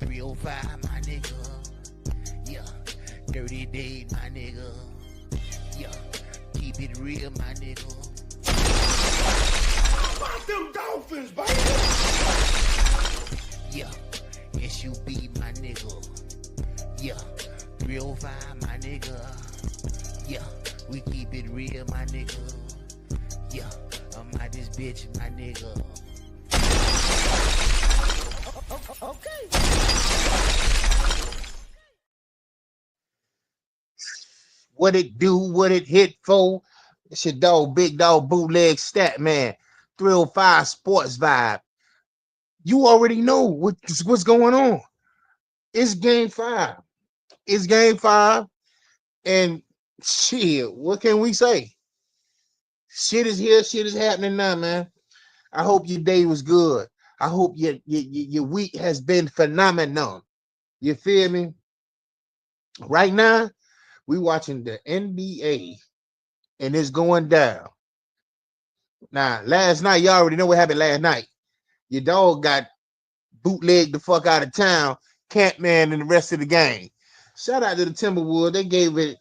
305, my nigga. Yeah, 30 days, my nigga. Yeah, keep it real, my nigga. How about them Dolphins, baby? Yeah, SUB, my nigga. Yeah, 305, my nigga. Yeah, we keep it real, my nigga. Yeah, I'm out this bitch, my nigga. Okay. What it do, what it hit for? It's your dog, Big Dog, Bootleg Stat Man, 305 Sports Vibe. You already know what's going on. It's game 5. It's game 5. And shit, what can we say? Shit is here. Shit is happening now, man. I hope your day was good. I hope your week has been phenomenal. You feel me? Right now, we watching the NBA, and it's going down. Now, last night, you already know what happened last night. Your dog got bootlegged the fuck out of town, Campman, and the rest of the game. Shout out to the Timberwolves. They gave it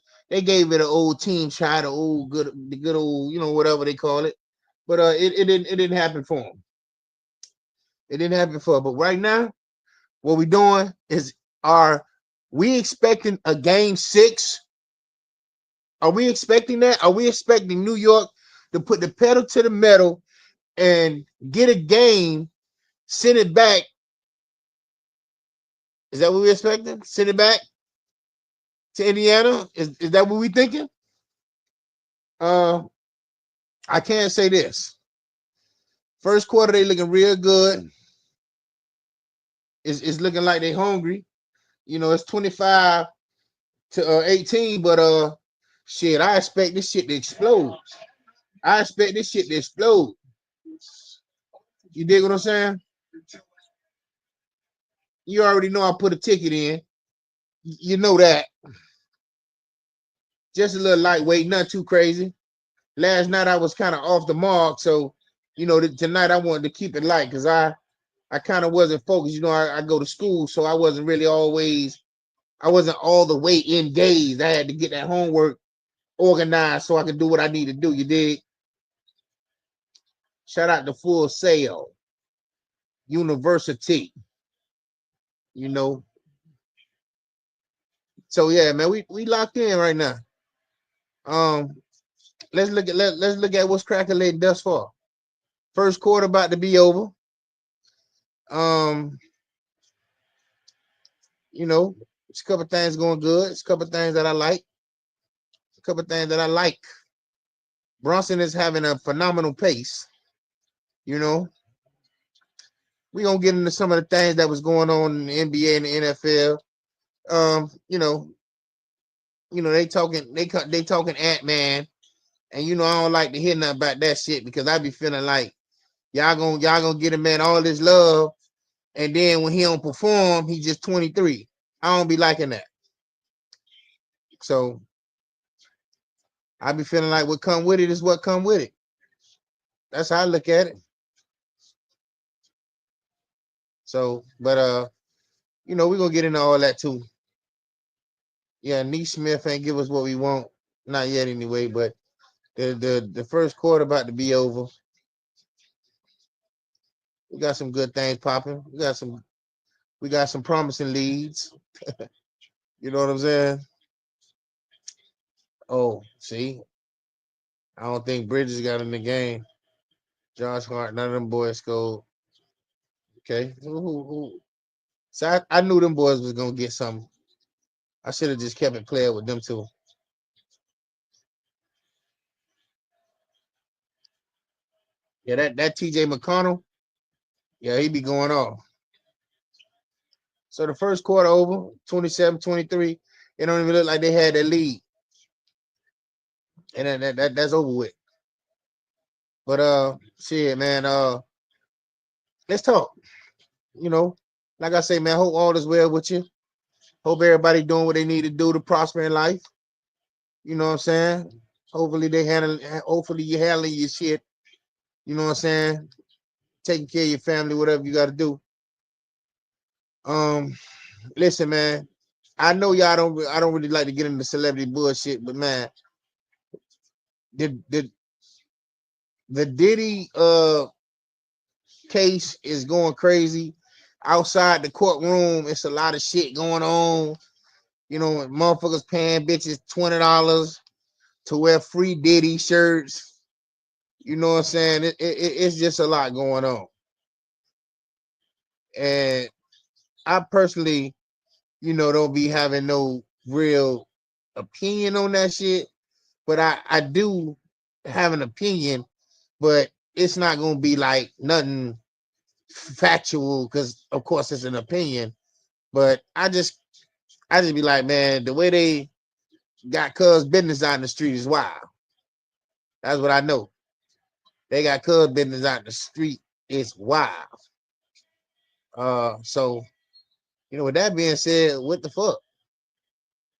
an old team try, the good old, whatever they call it. But it didn't happen for them. It didn't happen for them. But right now, what we doing is, are we expecting a game 6? Are we expecting that? Are we expecting New York to put the pedal to the metal and get a game, send it back? Is that what we're expecting? Send it back to Indiana? Is that what we're thinking? I can't say this. First quarter, they looking real good. It's looking like they hungry. It's 25 to 18, but shit, I expect this shit to explode. You dig what I'm saying? You already know I put a ticket in. You know that. Just a little lightweight, not too crazy. Last night I was kind of off the mark, so tonight I wanted to keep it light because I kind of wasn't focused. I go to school, so I wasn't all the way engaged. I had to get that homework organized so I could do what I need to do. You dig? Shout out to Full Sail University. So yeah, man, we locked in right now. Let's look at what's cracking thus far. First quarter about to be over. It's a couple things going good. It's a couple things that I like. Brunson is having a phenomenal pace. We're gonna get into some of the things that was going on in the NBA and the NFL. They talking Ant-Man, and I don't like to hear nothing about that shit because I be feeling like y'all gonna get a man all this love, and then when he don't perform, he just 23. I don't be liking that. So I be feeling like what come with it is what come with it. That's how I look at it. So, but we're gonna get into all that too. Yeah, Neesmith ain't give us what we want. Not yet anyway, but the first quarter about to be over. We got some good things popping. We got some promising leads. You know what I'm saying? Oh, see, I don't think Bridges got in the game. Josh Hart, none of them boys scored. Okay, who? So I knew them boys was gonna get something. I should have just kept it playing with them too. Yeah, that TJ McConnell, yeah, he be going off. So the first quarter over, 27-23. It don't even look like they had that lead. And that's over with. But shit, man, let's talk. Like I say, man, hope all is well with you. Hope everybody doing what they need to do to prosper in life. You know what I'm saying? Hopefully you handling your shit. You know what I'm saying? Taking care of your family, whatever you got to do. Um, listen, man. I know y'all don't. I don't really like to get into celebrity bullshit, but man, the the Diddy case is going crazy. Outside the courtroom, it's a lot of shit going on. You know, motherfuckers paying bitches $20 to wear free Diddy shirts. You know what I'm saying? It's just a lot going on. And I personally, don't be having no real opinion on that shit. But I do have an opinion, but it's not gonna be like nothing factual because of course it's an opinion. But I just be like, man, the way they got cuz business out in the street is wild. That's what I know. They got cuz business out in the street. It's wild. So with that being said, what the fuck?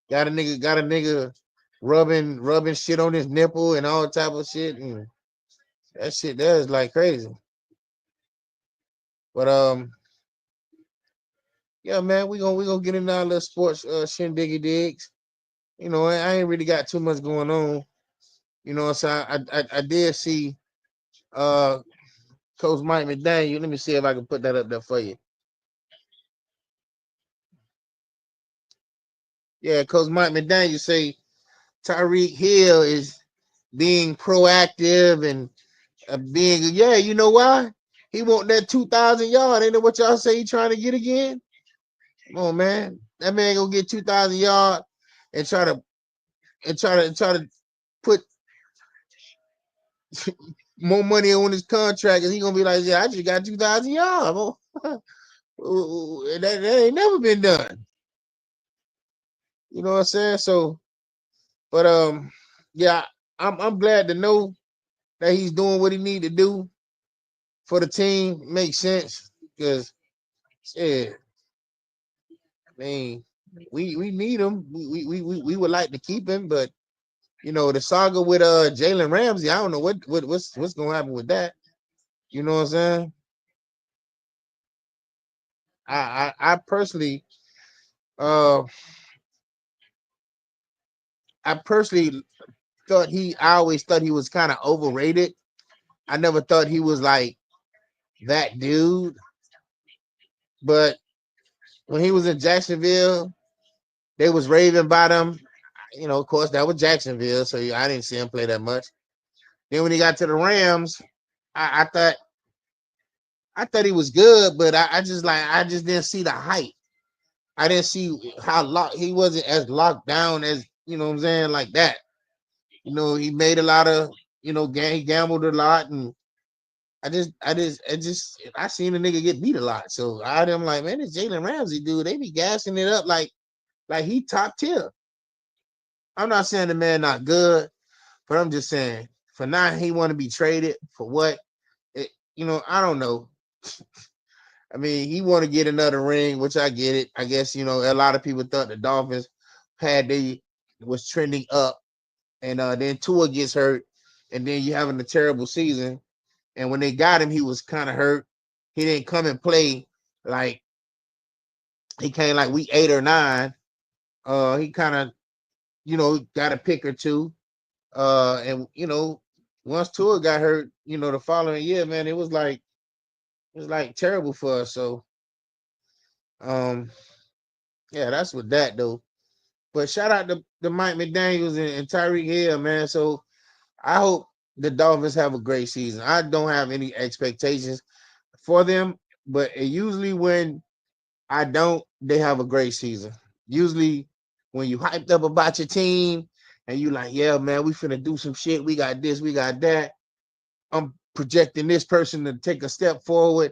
Got a nigga rubbing shit on his nipple and all type of shit, and that shit there is like crazy. But yeah, man, we gonna get into our little sports shindiggy digs. I ain't really got too much going on. So I did see uh Coach Mike McDaniel. Let me see if I can put that up there for you. Yeah, Coach Mike McDaniel say Tyreek Hill is being proactive and being, yeah, you know why? He want that 2,000 yard. Ain't that what y'all say he trying to get again? Come on, man. That man gonna get 2,000 yard and try to put more money on his contract, and he gonna be like, yeah, I just got 2,000 yards. That ain't never been done. You know what I'm saying? So, but yeah, I'm glad to know that he's doing what he need to do for the team. Makes sense because, yeah, I mean, we need him. We would like to keep him, but the saga with Jalen Ramsey, I don't know what's gonna happen with that. You know what I'm saying? I personally uh I personally I always thought he was kind of overrated. I never thought he was like that dude. But when he was in Jacksonville, they was raving about him. Of course, that was Jacksonville, so I didn't see him play that much. Then when he got to the Rams, I thought he was good, but I just didn't see the hype. I didn't see how he wasn't as locked down as what I'm saying, like that. He made a lot of he gambled a lot, and I seen the nigga get beat a lot. So I'm like, man, this Jalen Ramsey dude, they be gassing it up like he top tier. I'm not saying the man not good, but I'm just saying for now he want to be traded for what? I don't know. I mean, he want to get another ring, which I get it. I guess a lot of people thought the Dolphins was trending up, and then Tua gets hurt, and then you having a terrible season. And when they got him, he was kind of hurt. He didn't come and play like he came like week 8 or 9. He kind of got a pick or two. And once Tua got hurt, the following year, man, it was like terrible for us. So um yeah, that's with that though. But shout out to Mike McDaniels and Tyreek Hill, man. So I hope the Dolphins have a great season. I don't have any expectations for them, but usually when I don't, they have a great season. Usually when you hyped up about your team and you like, yeah, man, we finna do some shit. We got this, we got that. I'm projecting this person to take a step forward.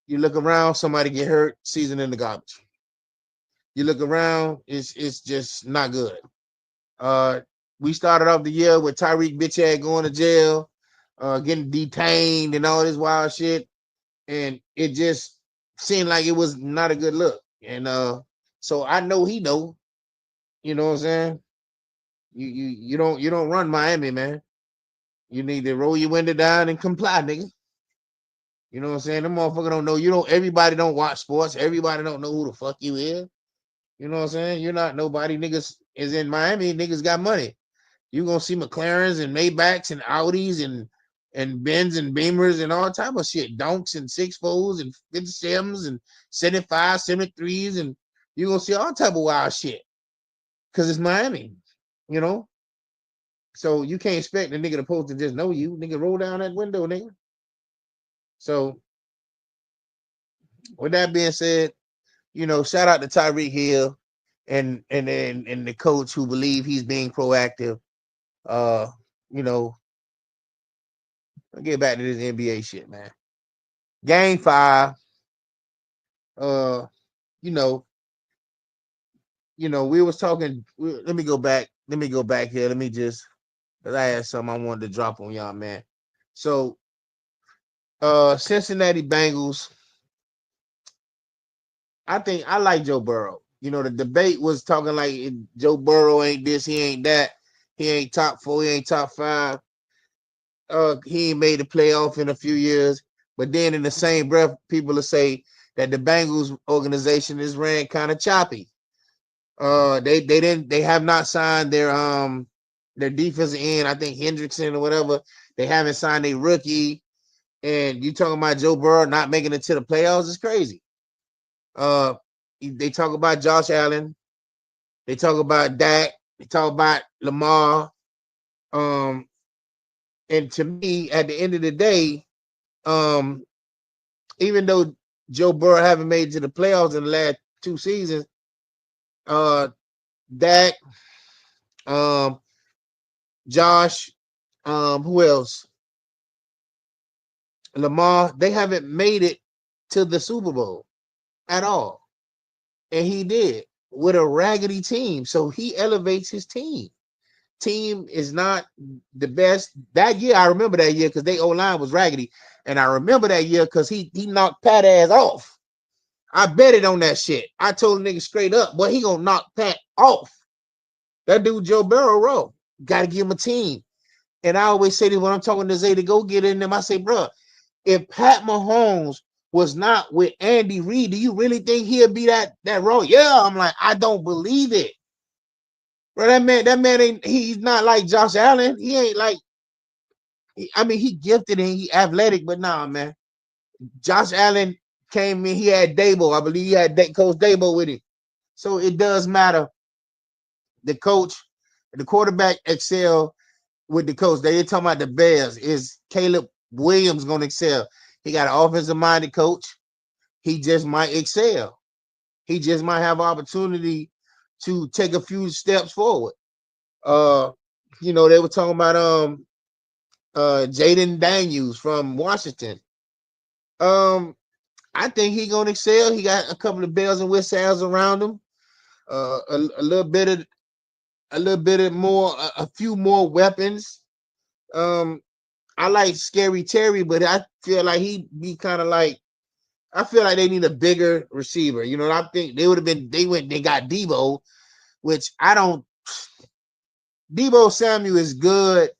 You look around, somebody get hurt, season in the garbage. You look around, it's just not good. Uh, we started off the year with Tyreek bitch ass going to jail, getting detained and all this wild shit, and it just seemed like it was not a good look. And so I know he know. You know what I'm saying? You don't run Miami, man. You need to roll your window down and comply, nigga. You know what I'm saying? Them motherfucker don't know. You know, everybody don't watch sports. Everybody don't know who the fuck you is. You know what I'm saying? You're not nobody. Niggas is in Miami. Niggas got money. You gonna see McLarens and Maybachs and Audis and Benz and Beamers and all type of shit. Donks and 6.4s and 57s and 75, 73s. And you gonna see all type of wild shit. Cause it's Miami. You know? So you can't expect the nigga supposed to just know you. Nigga, roll down that window, nigga. So with that being said, you know, shout out to Tyreek Hill and the coach who believe he's being proactive. You know, I'll get back to this NBA shit, man. Game 5. Uh, you know, we was talking. Let me go back. Let me go back here. Let me just, cause I had something I wanted to drop on y'all, man. So, Cincinnati Bengals. I think I like Joe Burrow. You know, the debate was talking like Joe Burrow ain't this, he ain't that, he ain't top 4, he ain't top 5. He ain't made the playoff in a few years. But then in the same breath, people will say that the Bengals organization is ran kind of choppy. They have not signed their defensive end. I think Hendrickson or whatever. They haven't signed a rookie. And you talking about Joe Burrow not making it to the playoffs is crazy. They talk about Josh Allen. They talk about Dak. They talk about Lamar. And to me, at the end of the day, even though Joe Burrow haven't made it to the playoffs in the last 2 seasons, Dak, Josh, who else? Lamar, they haven't made it to the Super Bowl at all. And he did with a raggedy team. So he elevates his team. Team is not the best. That year, I remember that year because they O-line was raggedy. And I remember that year because he knocked Pat ass off. I bet it on that shit. I told the nigga straight up, boy, he gonna knock Pat off. That dude Joe Burrow, got to give him a team. And I always say this when I'm talking to ZayDaGoGetta in them, I say, bro, if Pat Mahomes was not with Andy Reid, do you really think he'll be that raw? Yeah, I'm like, I don't believe it. Bro, that man ain't, he's not like Josh Allen. He ain't like, I mean, he gifted and he athletic, but nah, man. Josh Allen came in, he had Dabo. I believe he had Coach Dabo with him. So it does matter. The coach, the quarterback excel with the coach. They talking about the Bears. Is Caleb Williams going to excel? He got an offensive minded coach. He just might excel. He just might have opportunity to take a few steps forward. You know, they were talking about Jaden Daniels from Washington. I think he gonna excel. He got a couple of bells and whistles around him. A little bit of more, a few more weapons. I like Scary Terry, but I feel like he'd be kind of like, I feel like they need a bigger receiver. You know, I think they got Debo, which I don't. Debo Samuel is good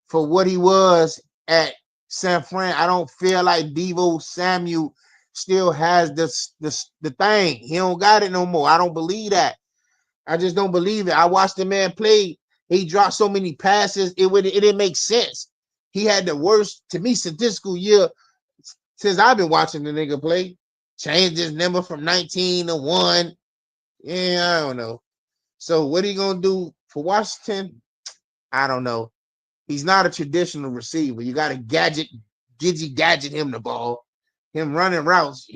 for what he was at San Fran. I don't feel like Debo Samuel still has the thing. He don't got it no more. I don't believe that. I just don't believe it. I watched the man play. He dropped so many passes. It didn't make sense. He had the worst, to me, statistical year since I've been watching the nigga play. Changed his number from 19 to 1. Yeah, I don't know. So what are you gonna do for Washington? I don't know. He's not a traditional receiver. You got to gadget him the ball. Him running routes,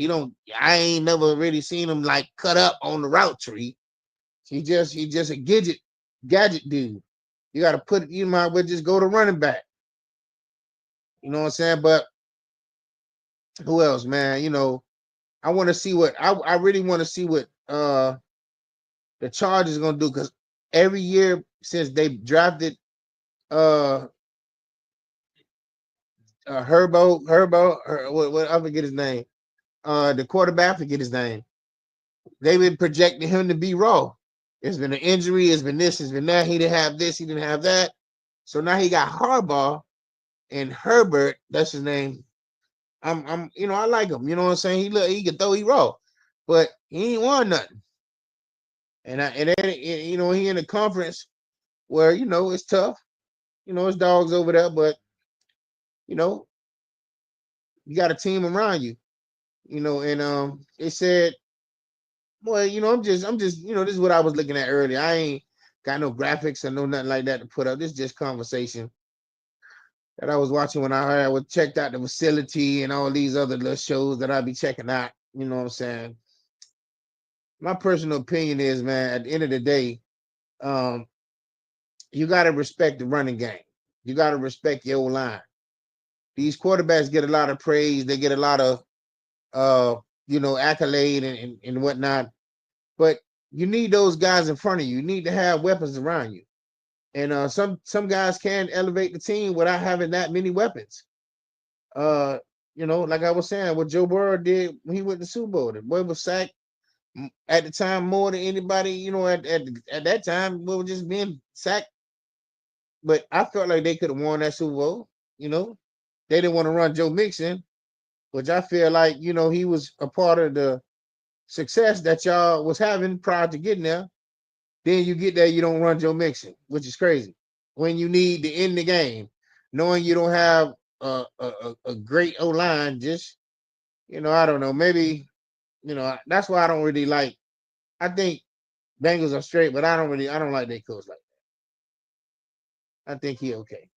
I ain't never really seen him like cut up on the route tree. He just a gadget dude. You got to you might well just go to running back. You know what I'm saying? But who else, man? You know, I want to see what I really want to see what the Chargers gonna do, because every year since they drafted what I forget his name. The quarterback, I forget his name. They've been projecting him to be raw. It's been an injury, it's been this, it's been that. He didn't have this, he didn't have that. So now he got Harbaugh and Herbert, that's his name. I like him. You know what I'm saying? He can throw, he raw, but he ain't won nothing. And then he in a conference where it's tough. It's dogs over there, but you know you got a team around you. And they said, well, I'm just this is what I was looking at earlier. I ain't got no graphics or no nothing like that to put up. This is just conversation that I was watching when I checked out the facility and all these other little shows that I'd be checking out. You know what I'm saying? My personal opinion is, man, at the end of the day, um, you got to respect the running game. You got to respect your line. These quarterbacks get a lot of praise. They get a lot of, accolade and whatnot. But you need those guys in front of you. You need to have weapons around you. And some guys can elevate the team without having that many weapons. Like I was saying, what Joe Burrow did when he went to the Super Bowl. The boy was sacked at the time more than anybody, at that time, we were just being sacked. But I felt like they could have won that Super Bowl. They didn't want to run Joe Mixon, which I feel like, he was a part of the success that y'all was having prior to getting there. Then you get there, you don't run Joe Mixon, which is crazy. When you need to end the game, knowing you don't have a great O-line, just, I don't know, maybe, that's why I don't really like, I think Bengals are straight, but I don't like their coach like that. I think he okay.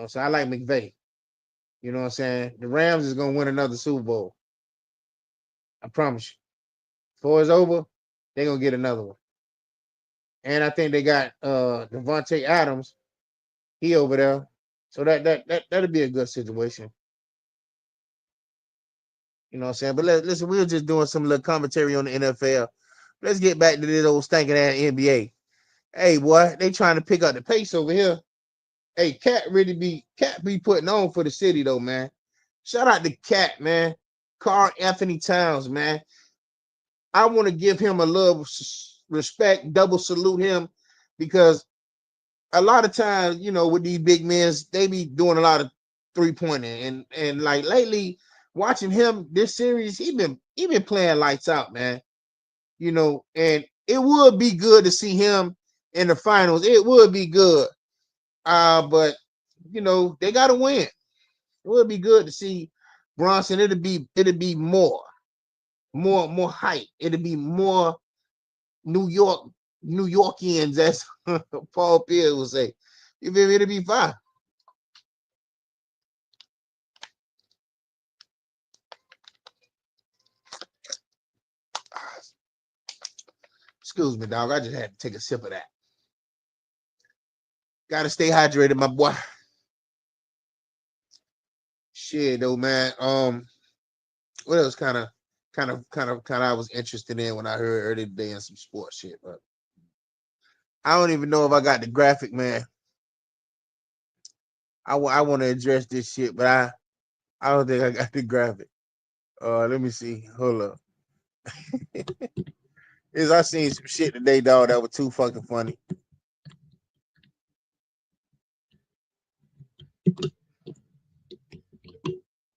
So I like McVay. You know what I'm saying? The Rams is going to win another Super Bowl. I promise you. Before it's over, they're going to get another one. And I think they got Devontae Adams. He over there. So that'll be a good situation. You know what I'm saying? But listen, we were just doing some little commentary on the NFL. Let's get back to this old stinking ass NBA. Hey, boy, they trying to pick up the pace over here. Hey, Cat be putting on for the city though, man. Shout out to Cat, man. Carl Anthony Towns, man. I want to give him a little respect, double salute him, because a lot of times, with these big men, they be doing a lot of 3-pointing, and like lately, watching him this series, he been playing lights out, man. And it would be good to see him in the finals. It would be good, but they got to win. It would be good to see Bronson. It'll be more hype. It'll be more New Yorkians, as Paul Pierce will say. You feel me? It'll be fine. Excuse me, dog. I just had to take a sip of that. Gotta stay hydrated, my boy. Shit, though, man. What else kind of I was interested in when I heard earlier today in some sports shit, but I don't even know if I got the graphic, man. I want to address this shit, but I don't think I got the graphic. Let me see. Hold up. I seen some shit today, dog, that was too fucking funny.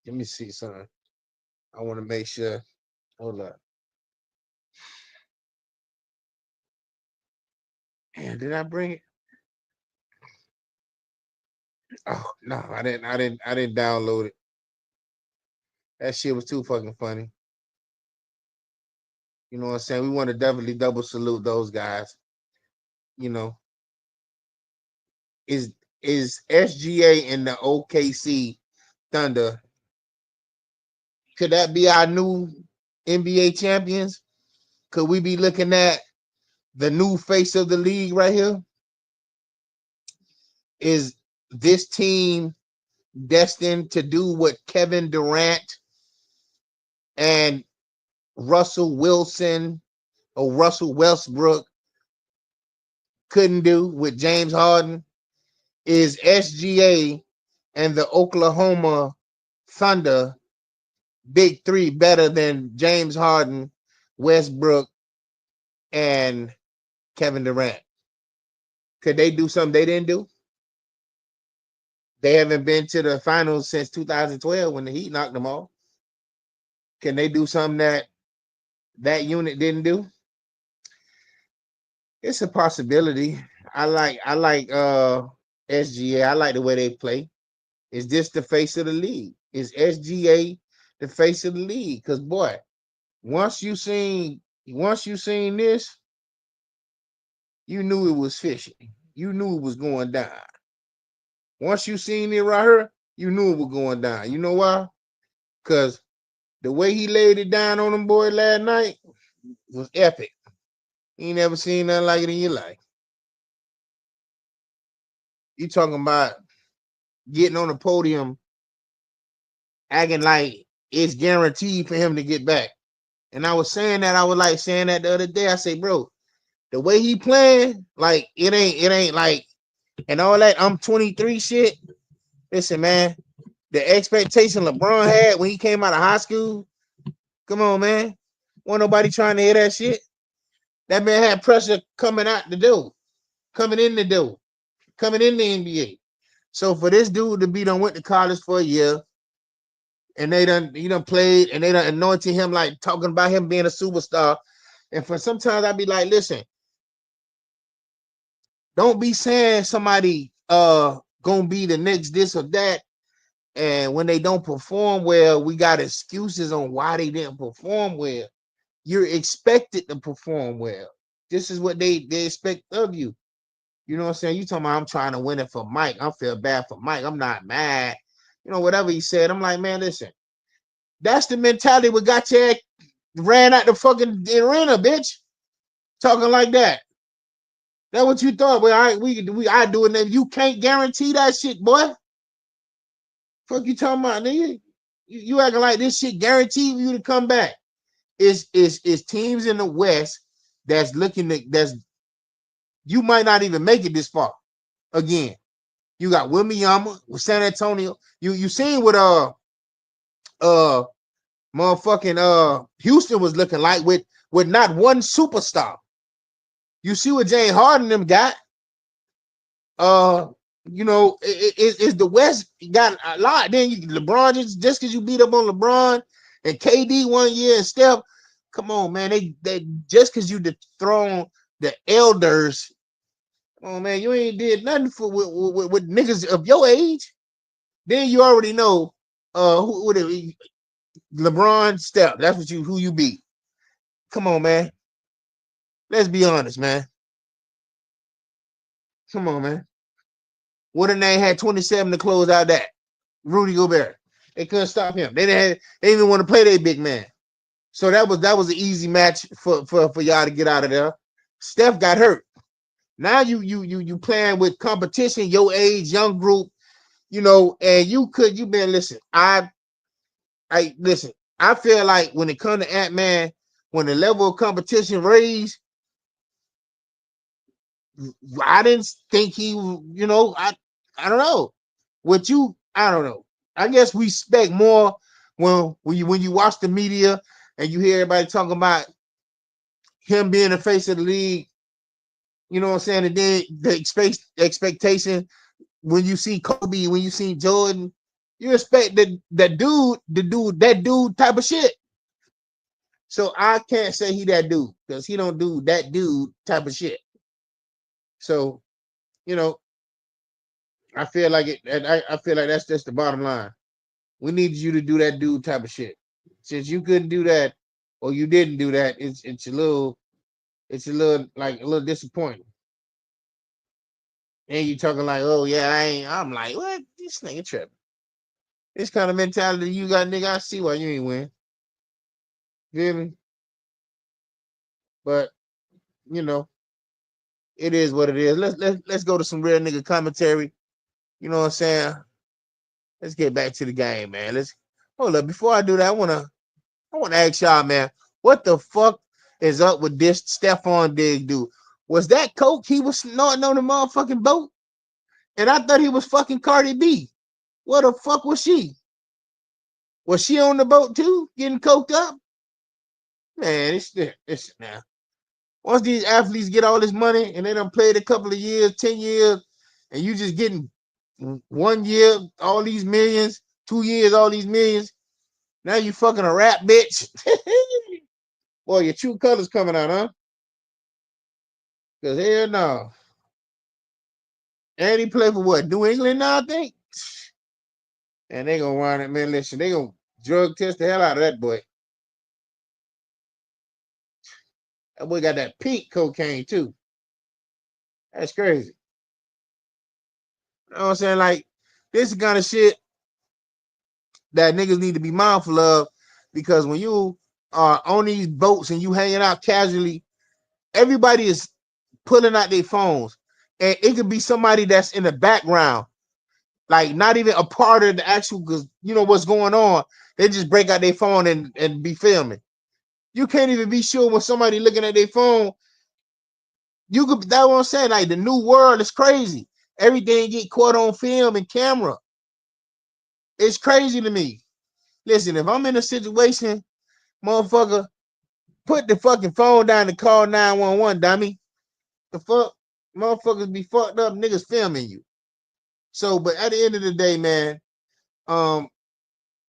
Let me see something. I want to make sure. Hold up. Man, did I bring it? Oh no, I didn't download it. That shit was too fucking funny. You know what I'm saying? We want to definitely double salute those guys. Is SGA and the OKC Thunder? Could that be our new NBA champions? Could we be looking at the new face of the league right here? Is this team destined to do what Kevin Durant and Russell Wilson or Russell Westbrook couldn't do with James Harden? Is SGA and the Oklahoma Thunder big three better than James Harden, Westbrook, and Kevin Durant? Could they do something they didn't do? They haven't been to the finals since 2012 when the Heat knocked them off. Can they do something that unit didn't do? It's a possibility. I like SGA. I like the way they play. Is this the face of the league? Is SGA the face of the league? Because boy, once you seen this, you knew it was fishy. You knew it was going down. Once you seen it right here, you knew it was going down. You know why? Because the way he laid it down on them boy last night was epic. You ain't never seen nothing like it in your life. You talking about getting on the podium, acting like it's guaranteed for him to get back. And I was saying that, I was like saying that the other day. I say, bro, the way he playing, like it ain't like, and all that I'm 23 shit. Listen, man, the expectation LeBron had when he came out of high school. Come on, man. Wasn't nobody trying to hear that shit. That man had pressure coming out the door, coming in the door, coming in the NBA. So for this dude to be done went to college for a year, and he done played, and they done anointed him like talking about him being a superstar. And for sometimes I'd be like, listen, don't be saying somebody gonna be the next this or that. And when they don't perform well, we got excuses on why they didn't perform well. You're expected to perform well. This is what they expect of you. You know what I'm saying? You talking about I'm trying to win it for Mike. I feel bad for Mike. I'm not mad. You know, whatever he said. I'm like, man, listen, that's the mentality we got you ran out the fucking arena, bitch. Talking like that. That's what you thought. Well, I do it. You can't guarantee that shit, boy. Fuck you talking about, nigga? You acting like this shit guaranteed for you to come back. Is teams in the West that's looking at that's you might not even make it this far. Again, you got Wembanyama with San Antonio. You seen what motherfucking Houston was looking like with not one superstar. You see what James Harden them got. You know, is the West got a lot. Then LeBron just because you beat up on LeBron and KD 1 year and Steph, come on, man. They just because you dethroned the elders. Oh man, you ain't did nothing for with niggas of your age. Then you already know who LeBron, Steph. That's what who you beat. Come on, man. Let's be honest, man. Come on, man. What if they had 27 to close out that? Rudy Gobert. They couldn't stop him. They didn't want to play their big man. So that was an easy match for y'all to get out of there. Steph got hurt. Now you playing with competition, your age, young group, you know, and you been listen. I listen. I feel like when it comes to Ant-Man, when the level of competition raised, I didn't think he, you know, I don't know. I don't know. I guess we expect more when you watch the media and you hear everybody talking about him being the face of the league. You know what I'm saying? And then the expectation when you see Kobe, when you see Jordan, you expect that dude type of shit. So I can't say he that dude because he don't do that dude type of shit. So, you know, I feel like it. And I feel like that's just the bottom line. We need you to do that dude type of shit. Since you couldn't do that or you didn't do that, it's a little like a little disappointing. And you talking like, oh yeah, I'm like, what? This nigga tripping. This kind of mentality you got, nigga. I see why you ain't win. Feel me? But you know, it is what it is. Let's go to some real nigga commentary. You know what I'm saying? Let's get back to the game, man. Let's hold up. Before I do that, I wanna ask y'all, man, what the fuck is up with this Stephon Diggs dude? Was that coke he was snorting on the motherfucking boat? And I thought he was fucking Cardi B. What the fuck was she? Was she on the boat too, getting coked up? Man, it's now. Once these athletes get all this money and they done played a couple of years, 10 years, and you just getting 1 year, all these millions, 2 years, all these millions. Now you fucking a rap bitch. Boy, your true colors coming out, huh? Because hell no. And he play for what? New England now, I think? And they gonna run it, man. Listen, they gonna drug test the hell out of that boy. That boy got that pink cocaine too. That's crazy. You know what I'm saying? Like, this is the kind of shit that niggas need to be mindful of, because when you are on these boats and you hanging out casually, everybody is pulling out their phones. And it could be somebody that's in the background, like not even a part of the actual, because you know what's going on. They just break out their phone and be filming. You can't even be sure when somebody looking at their phone. You could, that's what I'm saying. Like, the new world is crazy. Everything get caught on film and camera. It's crazy to me. Listen, if I'm in a situation, motherfucker, put the fucking phone down and call 911, dummy. The fuck? Motherfuckers be fucked up, niggas filming you. So, but at the end of the day, man,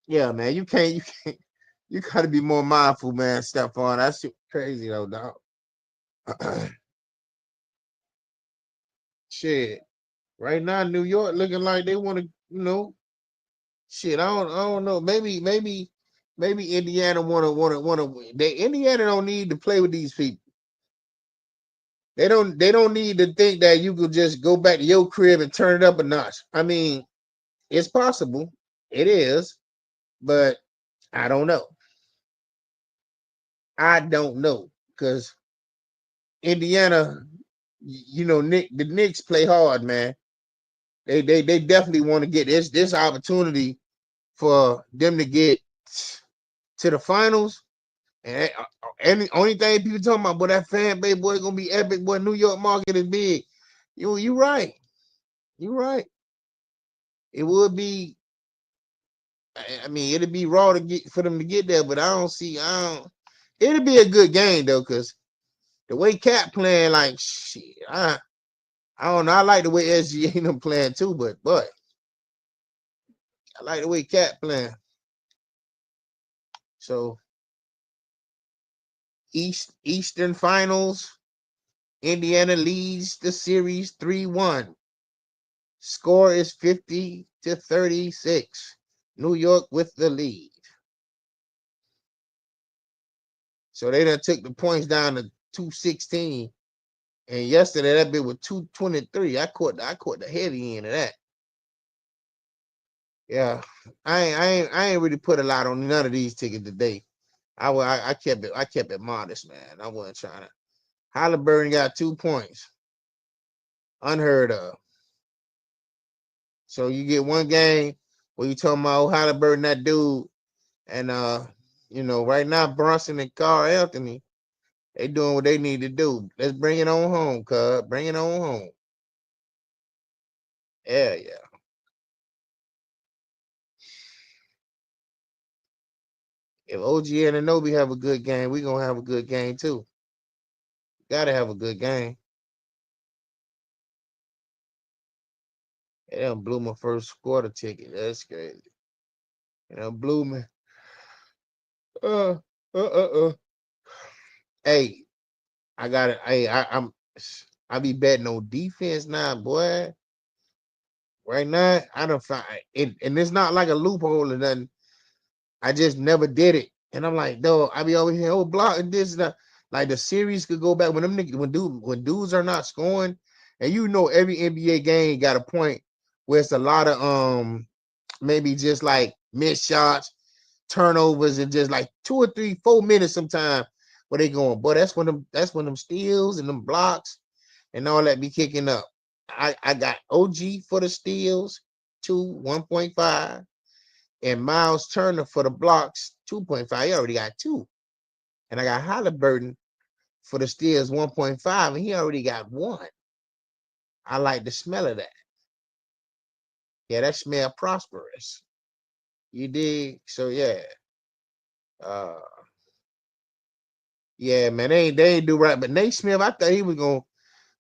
yeah, man, you can't, you gotta be more mindful, man, Stephon. That's crazy though, dog. Shit. Right now, New York looking like they want to, shit. I don't know. Maybe Indiana wanna. Indiana don't need to play with these people. They don't need to think that you could just go back to your crib and turn it up a notch. I mean, it's possible. It is, but I don't know. I don't know, because Indiana, the Knicks play hard, man. They definitely want to get this opportunity for them to get to the finals. And the only thing people talking about, boy, that fan base, boy, gonna be epic. Boy, New York market is big. You right. You right. It would be. I mean, it'd be raw to get for them to get there, but I don't see. It'd be a good game though, because the way Cat playing, like, shit, I don't know. I like the way SGA and them playing too, but I like the way Cat playing. So Eastern Finals, Indiana leads the series 3-1. Score is 50-36. New York with the lead. So they done took the points down to 216. And yesterday that bit was 223. I caught the heavy end of that. Yeah. I ain't really put a lot on none of these tickets today. I kept it modest, man. I wasn't trying to. Halliburton got 2 points. Unheard of. So you get one game where you talking about Halliburton, that dude, and right now Brunson and Carl Anthony, they doing what they need to do. Let's bring it on home, cuz. Bring it on home. Yeah. If OG and Anobi have a good game, we gonna have a good game too. Gotta have a good game. They done blew my first quarter ticket. That's crazy. Blew me. Hey, I got it. Hey, I be betting on defense now, boy. Right now, I don't find it, and it's not like a loophole or nothing. I just never did it, and I'm like, no, I be over here, blocking this and that. Like, the series could go back when them niggas, when dudes are not scoring, and every NBA game got a point where it's a lot of maybe just like missed shots, turnovers, and just like 2 or 3, 4 minutes sometimes where they going, boy, that's when them steals and them blocks and all that be kicking up. I got OG for the steals, 1.5, and Miles Turner for the blocks, 2.5. He already got 2. And I got Halliburton for the steals, 1.5, and he already got 1. I like the smell of that. Yeah, that smell prosperous. You dig? So yeah. Yeah, man, they ain't do right. But Nate Smith, I thought he was gonna.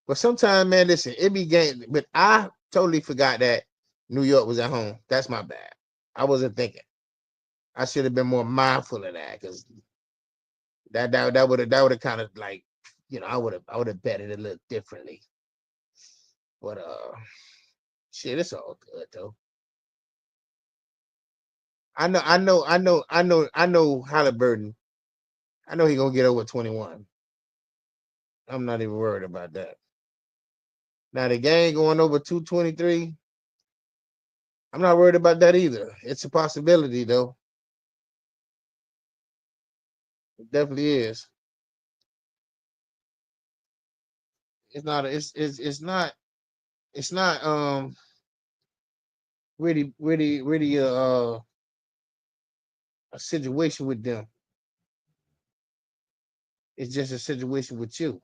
But sometimes, man, listen, it be game. But I totally forgot that New York was at home. That's my bad. I wasn't thinking. I should have been more mindful of that because that would have kind of like, I would have betted a little differently. But shit, it's all good though. I know Halliburton. I know he gonna get over 21. I'm not even worried about that. Now the game going over 223. I'm not worried about that either. It's a possibility though. It definitely is. It's not. It's not. It's not. Really a situation with them. It's just a situation with you.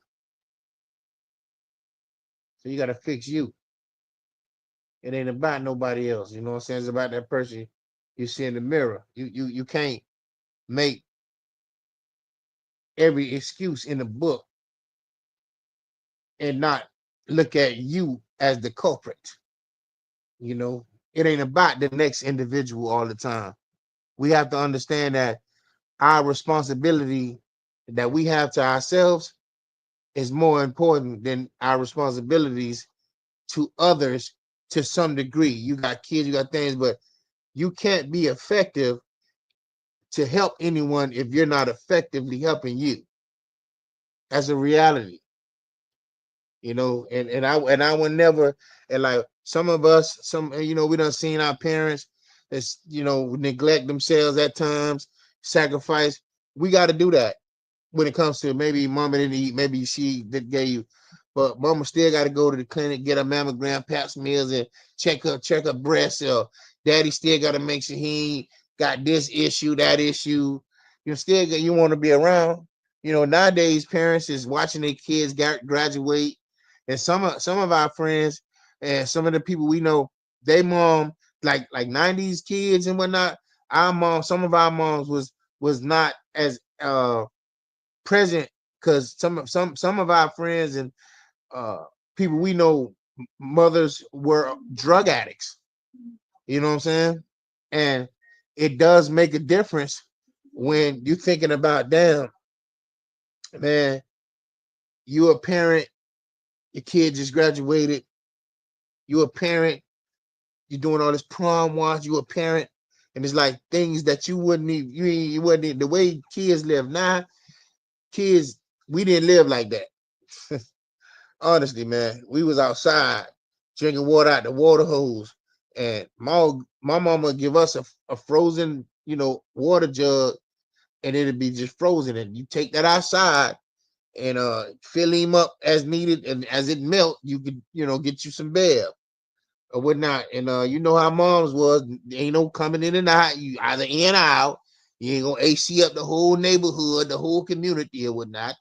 So you got to fix you. It ain't about nobody else. You know what I'm saying? It's about that person you see in the mirror. You can't make every excuse in the book and not look at you as the culprit. You know, it ain't about the next individual all the time. We have to understand that our responsibility that we have to ourselves is more important than our responsibilities to others to some degree. You got kids, you got things, but you can't be effective to help anyone if you're not effectively helping you. That's a reality, and I would never, and like some of us, we done seen our parents that's neglect themselves at times, sacrifice. We got to do that when it comes to maybe mama didn't eat, maybe she did gave you, but mama still got to go to the clinic, get a mammogram, pap smears, and check her breasts. Or daddy still got to make sure he ain't got this issue, that issue. You want to be around. Nowadays parents is watching their kids graduate, and some of our friends and some of the people we know, they mom like 90s kids and whatnot. Some of our moms was not as present because some of our friends and uh people we know mothers were drug addicts. You know what I'm saying? And it does make a difference when you're thinking about, damn, man, you a parent, your kid just graduated, you a parent, you're doing all this prom watch, you a parent, and it's like things that you wouldn't even, you wouldn't even, the way kids live now, kids, we didn't live like that. Honestly, man, we was outside drinking water out the water hose, and my mama would give us a frozen, water jug, and it'd be just frozen, and you take that outside and fill him up as needed, and as it melt, you could, get you some bev or whatnot. And you know how moms was, ain't no coming in and out. You either in or out. You ain't gonna AC up the whole neighborhood, the whole community or whatnot.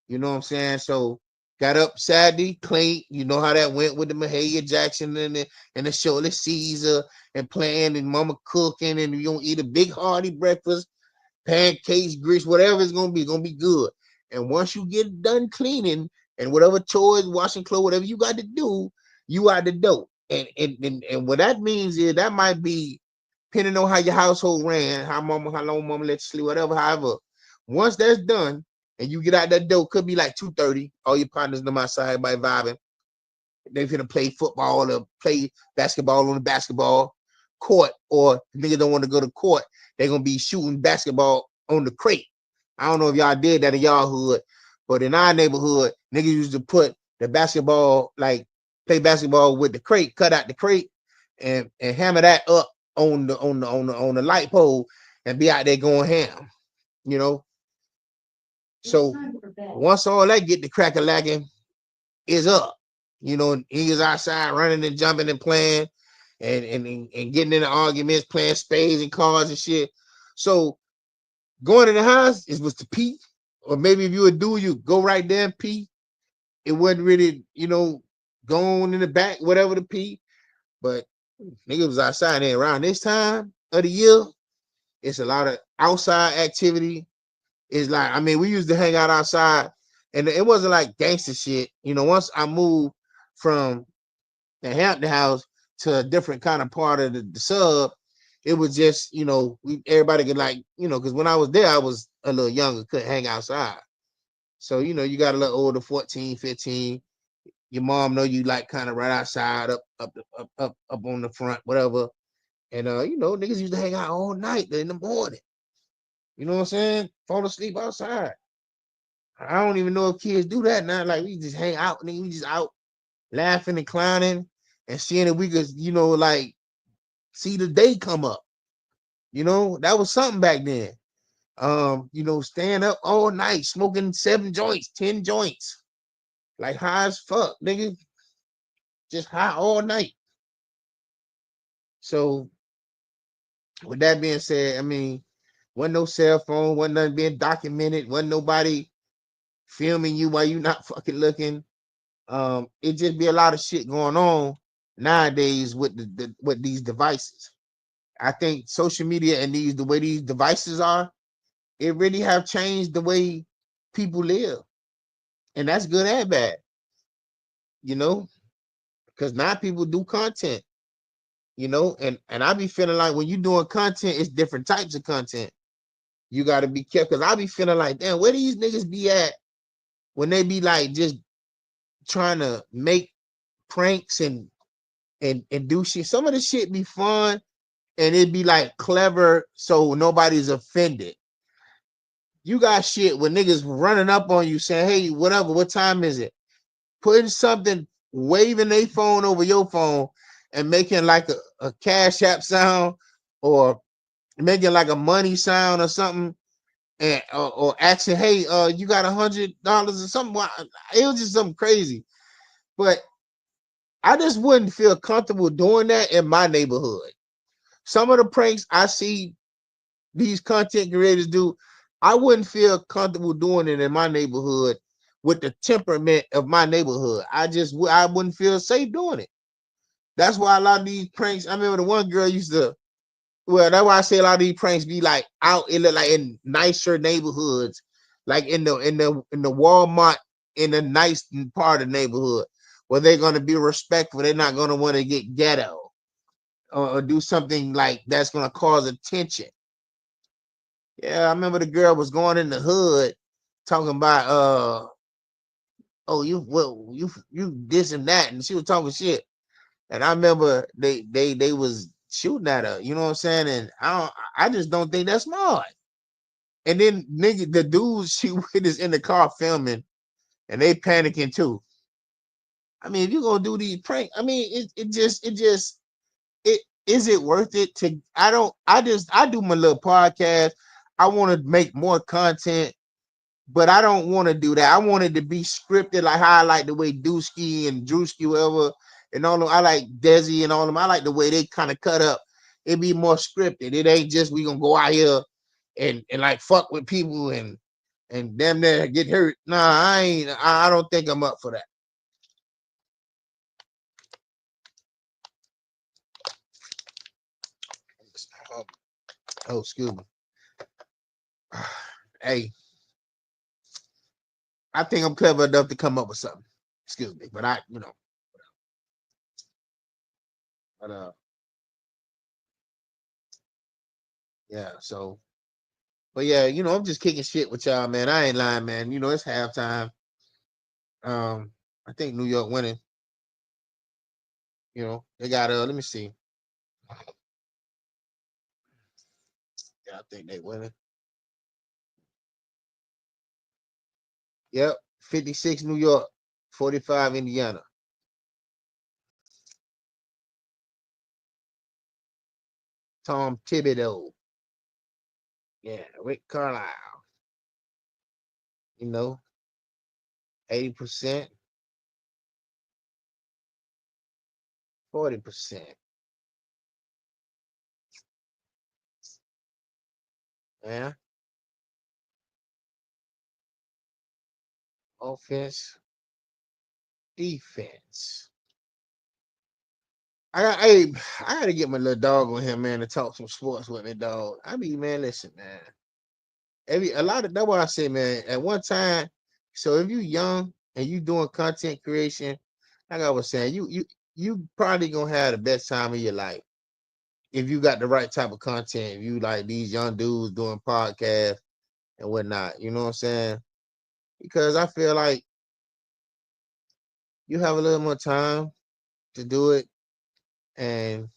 You know what I'm saying? So got up Saturday, clean. You know how that went with the Mahalia Jackson and the Shirley Caesar and playing and mama cooking, and you gonna eat a big hearty breakfast, pancakes, grits, whatever it's gonna be good. And once you get done cleaning and whatever chores, washing clothes, whatever you got to do, you out the door. And what that means is that might be depending on how your household ran, how long mama let you sleep, whatever. However, once that's done and you get out that door, could be like 2:30. All your partners on my side by vibing. They finna play football or play basketball on the basketball court, or if niggas don't want to go to court, they're gonna be shooting basketball on the crate. I don't know if y'all did that in y'all hood, but in our neighborhood, niggas used to put the basketball, like play basketball with the crate, cut out the crate, and hammer that up on the light pole and be out there going ham, you know. So once all that get the crack a lacking is up, he is outside running and jumping and playing and getting into arguments, playing spades and cards and shit. So going in the house was to pee, or maybe if you would do, you go right there and pee. It wasn't really, going in the back, whatever to pee. But niggas was outside, and around this time of the year, it's a lot of outside activity. It's like, I mean, we used to hang out outside, and it wasn't like gangster shit. Once I moved from the Hampton house to a different kind of part of the sub. It was just, everybody could like, because when I was there, I was a little younger, couldn't hang outside. So, you got a little older, 14, 15. Your mom know you like kind of right outside, up on the front, whatever. And niggas used to hang out all night in the morning. You know what I'm saying? Fall asleep outside. I don't even know if kids do that now. Like we just hang out, nigga. We just out laughing and clowning and seeing if we could, like see the day come up. That was something back then. Staying up all night, smoking 7 joints, 10 joints, like high as fuck, nigga. Just high all night. So with that being said, I mean, wasn't no cell phone, wasn't nothing being documented, wasn't nobody filming you while you not fucking looking. It just be a lot of shit going on nowadays with with these devices. I think social media and the way these devices are, it really have changed the way people live. And that's good and bad, because now people do content, and I be feeling like when you doing content, it's different types of content. You got to be careful, because I be feeling like, damn, where these niggas be at when they be like just trying to make pranks and do shit. Some of the shit be fun and it'd be like clever so nobody's offended. You got shit when niggas running up on you saying, hey, whatever, what time is it? Putting something, waving their phone over your phone and making like a cash app sound or making like a money sound or something, and or asking, hey, you got $100 or something. It was just something crazy. But I just wouldn't feel comfortable doing that in my neighborhood. Some of the pranks I see these content creators do, I wouldn't feel comfortable doing it in my neighborhood with the temperament of my neighborhood. I wouldn't feel safe doing it. That's why a lot of these pranks, I remember the one girl used to, well, that's why I say a lot of these pranks be like out in like in nicer neighborhoods, like in the Walmart in the nice part of the neighborhood where they're gonna be respectful. They're not gonna want to get ghetto or do something like that's gonna cause attention. Yeah, I remember the girl was going in the hood talking about oh you this and that, and she was talking shit. And I remember they was shooting at her, you know what I'm saying? And I just don't think that's smart. And then nigga, the dudes she with is in the car filming and they panicking too. I mean, if you're gonna do these pranks, I mean it is it worth it to I do my little podcast. I want to make more content, but I don't want to do that. I want it to be scripted, like how I like the way Dusky and Drewski, whoever, and all them. I like Desi and all them. I like the way they kind of cut up. It be more scripted. It ain't just we gonna go out here and like fuck with people and damn near get hurt. Nah, I ain't. I don't think I'm up for that. Oh, excuse me. Hey, I think I'm clever enough to come up with something. Excuse me, but but yeah. So, but yeah, I'm just kicking shit with y'all, man. I ain't lying, man. It's halftime. I think New York winning. They got let me see. Yeah, I think they winning. Yep, 56 New York, 45 Indiana. Tom Thibodeau. Yeah, Rick Carlisle. 80%, 40%. Yeah. Offense, defense. I gotta get my little dog on here, man, to talk some sports with me, dog. I mean, man, listen, man. A lot of that's what I say, man. At one time, so if you young and you doing content creation, like I was saying, you probably gonna have the best time of your life if you got the right type of content. If you like these young dudes doing podcasts and whatnot, you know what I'm saying? Because I feel like you have a little more time to do it, and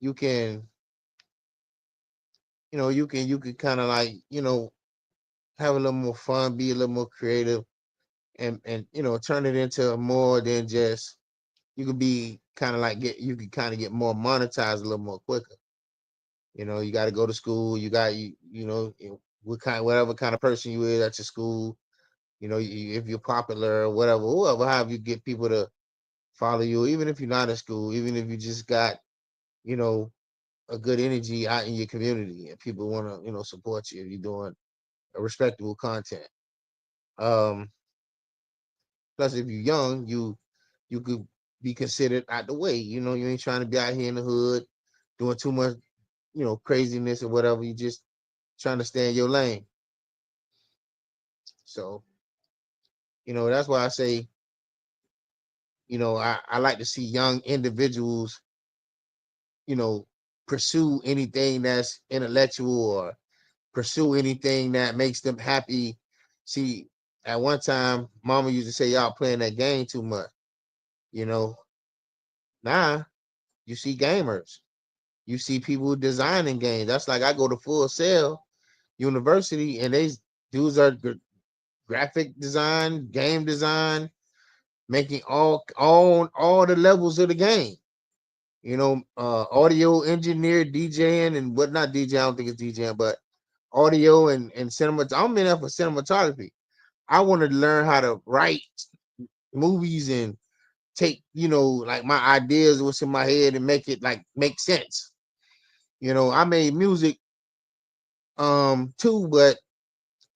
you can, you can kind of like, have a little more fun, be a little more creative, and turn it into more than just, you could be kind of like you could kind of get more monetized a little more quicker. You got to go to school. You got whatever kind of person you is at your school. If you're popular or whatever, whoever, however you get people to follow you, even if you're not in school, even if you just got you know a good energy out in your community and people want to support you if you're doing a respectable content. Um, Plus, if you're young, you could be considered out the way. You ain't trying to be out here in the hood doing too much, craziness or whatever. You just trying to stay in your lane. So, that's why I say, I like to see young individuals, you know, pursue anything that's intellectual or pursue anything that makes them happy. See, at one time, mama used to say, y'all playing that game too much. You know, now you see gamers, you see people designing games. That's like I go to Full Sail University and they dudes are graphic design, game design, making all the levels of the game. Audio engineer, DJing and whatnot. DJ, I don't think it's DJing, but audio and cinema. I'm in there for cinematography. I wanted to learn how to write movies and take, like my ideas, what's in my head, and make it like make sense. I made music too, but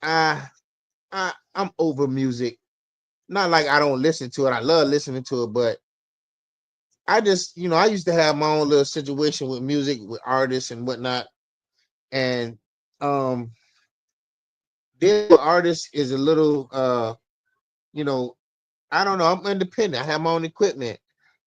I I'm over music. Not like I don't listen to it. I love listening to it, but I just, I used to have my own little situation with music, with artists and whatnot. And um dealing with artists is a little you know, I don't know. I'm independent. I have my own equipment.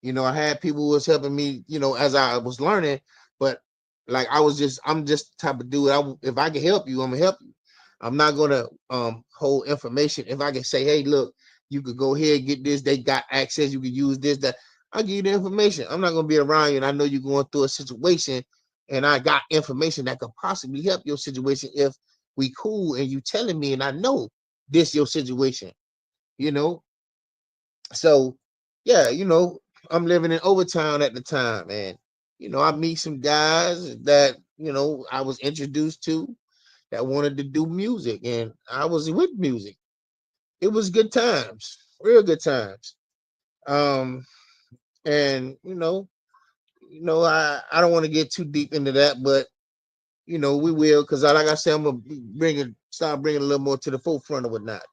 I had people who was helping me, as I was learning, but like I'm just the type of dude. If I can help you, I'm gonna help you. I'm not gonna hold information. If I can say, hey, look, you could go here and get this. They got access. You can use this. That I'll give you the information. I'm not gonna be around you, and I know you're going through a situation, and I got information that could possibly help your situation if we cool and you telling me, and I know this your situation. You know, so yeah, I'm living in Overtown at the time, and I meet some guys that I was introduced to that wanted to do music, and I was with music. It was good times, real good times. Um, and I don't want to get too deep into that, but we will, because like I said, I'm gonna start bringing a little more to the forefront or whatnot.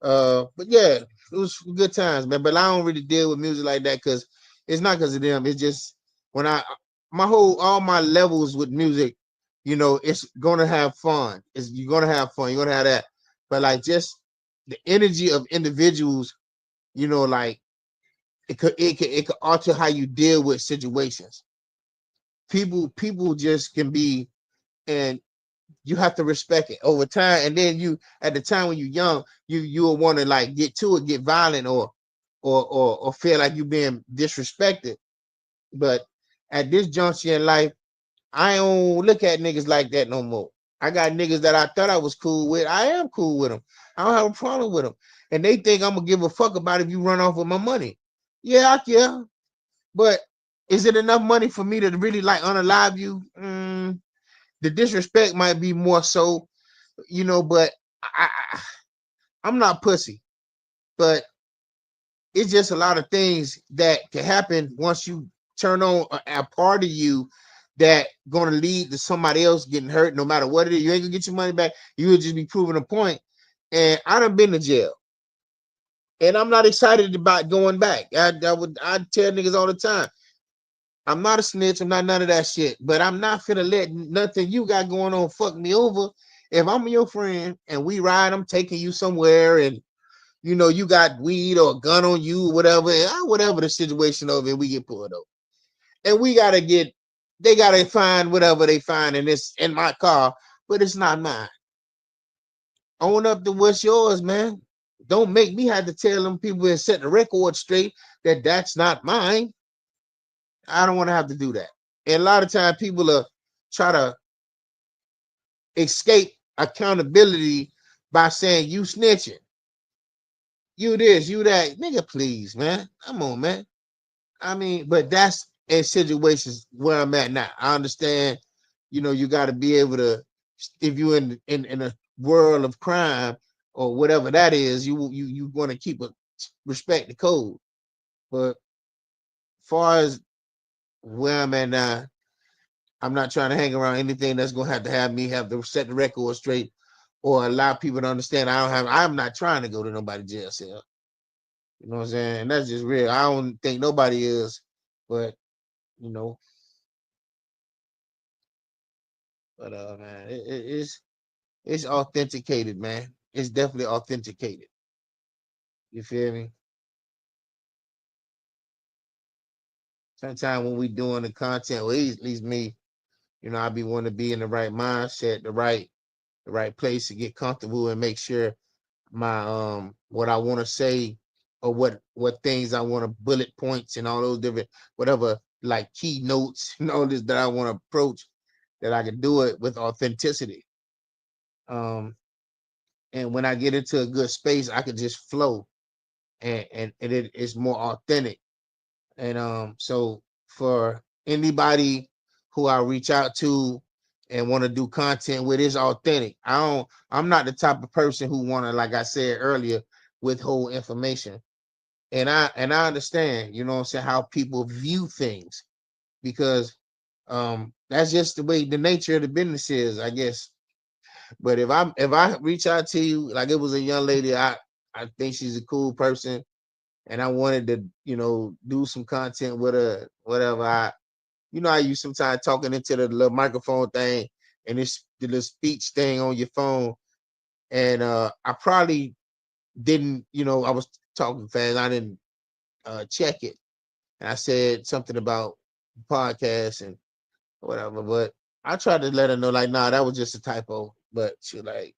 But yeah, it was good times, man. But I don't really deal with music like that because it's not because of them. It's just when all my levels with music, it's gonna have fun. You're gonna have fun. You're gonna have that. But like just the energy of individuals, like it could alter how you deal with situations. People just can be, and you have to respect it over time. And then at the time when you're young, you'll want to like get to it, get violent, or feel like you're being disrespected. But at this juncture in life, I don't look at niggas like that no more. I got niggas that I thought I was cool with. I am cool with them. I don't have a problem with them. And they think I'm gonna give a fuck about if you run off with my money. Yeah, I care. But is it enough money for me to really like unalive you? The disrespect might be more so, but I'm not pussy. But it's just a lot of things that can happen once you turn on a part of you that going to lead to somebody else getting hurt. No matter what it is, you ain't gonna get your money back. You will just be proving a point. And I done been to jail, and I'm not excited about going back. I'd tell niggas all the time, I'm not a snitch. I'm not none of that shit. But I'm not finna let nothing you got going on fuck me over. If I'm your friend and we ride, I'm taking you somewhere, and you got weed or a gun on you, whatever the situation of it, we get pulled over. And they gotta find whatever they find in my car, but it's not mine. Own up to what's yours, man. Don't make me have to tell them people and set the record straight that that's not mine. I don't want to have to do that. And a lot of times people are try to escape accountability by saying you snitching, you this, you that. Nigga, please, man. Come on, man. I mean, but that's in situations where I'm at now. I understand, you got to be able to, if you're in a world of crime or whatever that is, you want to respect the code. But far as where I'm at now, I'm not trying to hang around anything that's gonna have me have to set the record straight or allow people to understand I'm not trying to go to nobody's jail cell. You know what I'm saying? And that's just real. I don't think nobody is, but you know, man, it's authenticated, man. It's definitely authenticated. You feel me? Sometimes when we doing the content, well, at least me, I be want to be in the right mindset, the right place to get comfortable and make sure my what I want to say or what things I want to bullet points and all those different whatever like key notes and all this that I want to approach, that I can do it with authenticity. Um and when I get into a good space, I can just flow, and it is more authentic. And so for anybody who I reach out to and want to do content with, is authentic. I'm not the type of person who want to, like I said earlier, withhold information. And I understand, what I'm saying, how people view things, because that's just the way the nature of the business is, I guess. But if I reach out to you, like it was a young lady, I think she's a cool person, and I wanted to, do some content with her, whatever. I use sometimes talking into the little microphone thing and it's the little speech thing on your phone. And I probably didn't, I was talking fast. I didn't check it. And I said something about podcasts and whatever, but I tried to let her know, like, nah, that was just a typo. But she like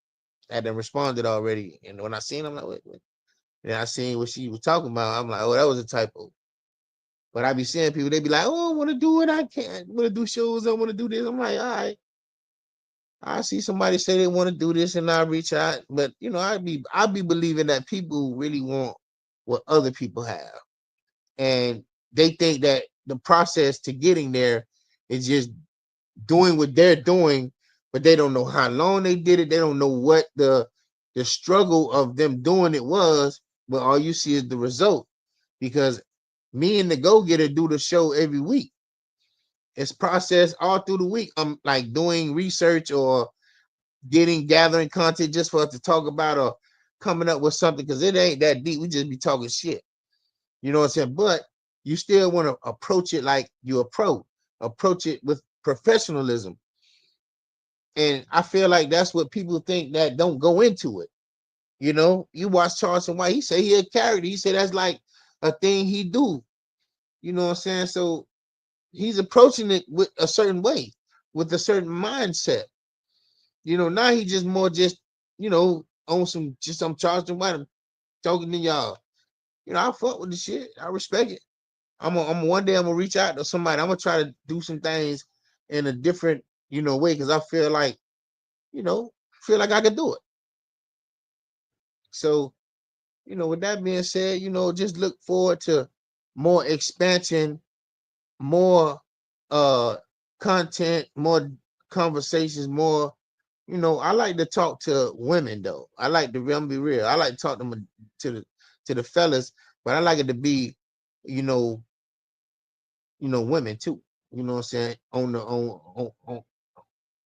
hadn't responded already. And when I seen, I'm like, wait. And I seen what she was talking about. I'm like, oh, that was a typo. But I be seeing people, they be like, oh, I want to do it. I can't. I want to do shows. I want to do this. I'm like, all right. I see somebody say they want to do this and I reach out. But I be believing that people really want what other people have. And they think that the process to getting there is just doing what they're doing, but they don't know how long they did it. They don't know what the struggle of them doing it was. But all you see is the result. Because me and the Go Getter do the show every week. It's processed all through the week. I'm like doing research or gathering content just for us to talk about, or coming up with something, because it ain't that deep. We just be talking shit. You know what I'm saying? But you still want to approach it like you're a pro. Approach it with professionalism. And I feel like that's what people think that don't go into it. You watch Charleston White, he say he a character. He said that's like a thing he do. You know what I'm saying? So he's approaching it with a certain way, with a certain mindset. Now he just more just, on some Charleston White. I'm talking to y'all. I fuck with the shit. I respect it. I'm one day I'm gonna reach out to somebody. I'm gonna try to do some things in a different, way, because I feel like I could do it. So, with that being said, just look forward to more expansion, more content, more conversations, more. I like to talk to women though. I like to, I'm gonna be real. I like to talk to the fellas, but I like it to be, you know, women too. You know what I'm saying? On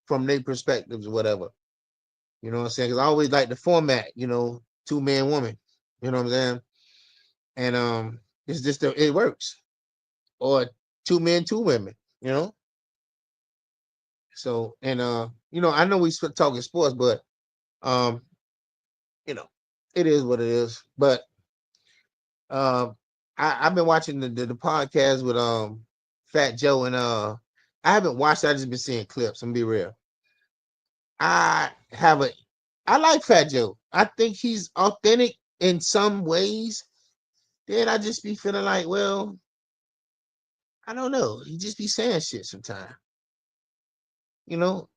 from their perspectives or whatever. You know what I'm saying? Because I always like the format, two man woman. You know what I'm saying? And it's just it works. Or two men, two women, So, and I know we talking sports, but um, you know, it is what it is. But um, I've been watching the podcast with Fat Joe and I haven't watched. I just been seeing clips. I'm gonna be real. I have a I like Fat Joe. I think he's authentic in some ways. Then I just be feeling like, well, I don't know. He just be saying shit sometimes. You know,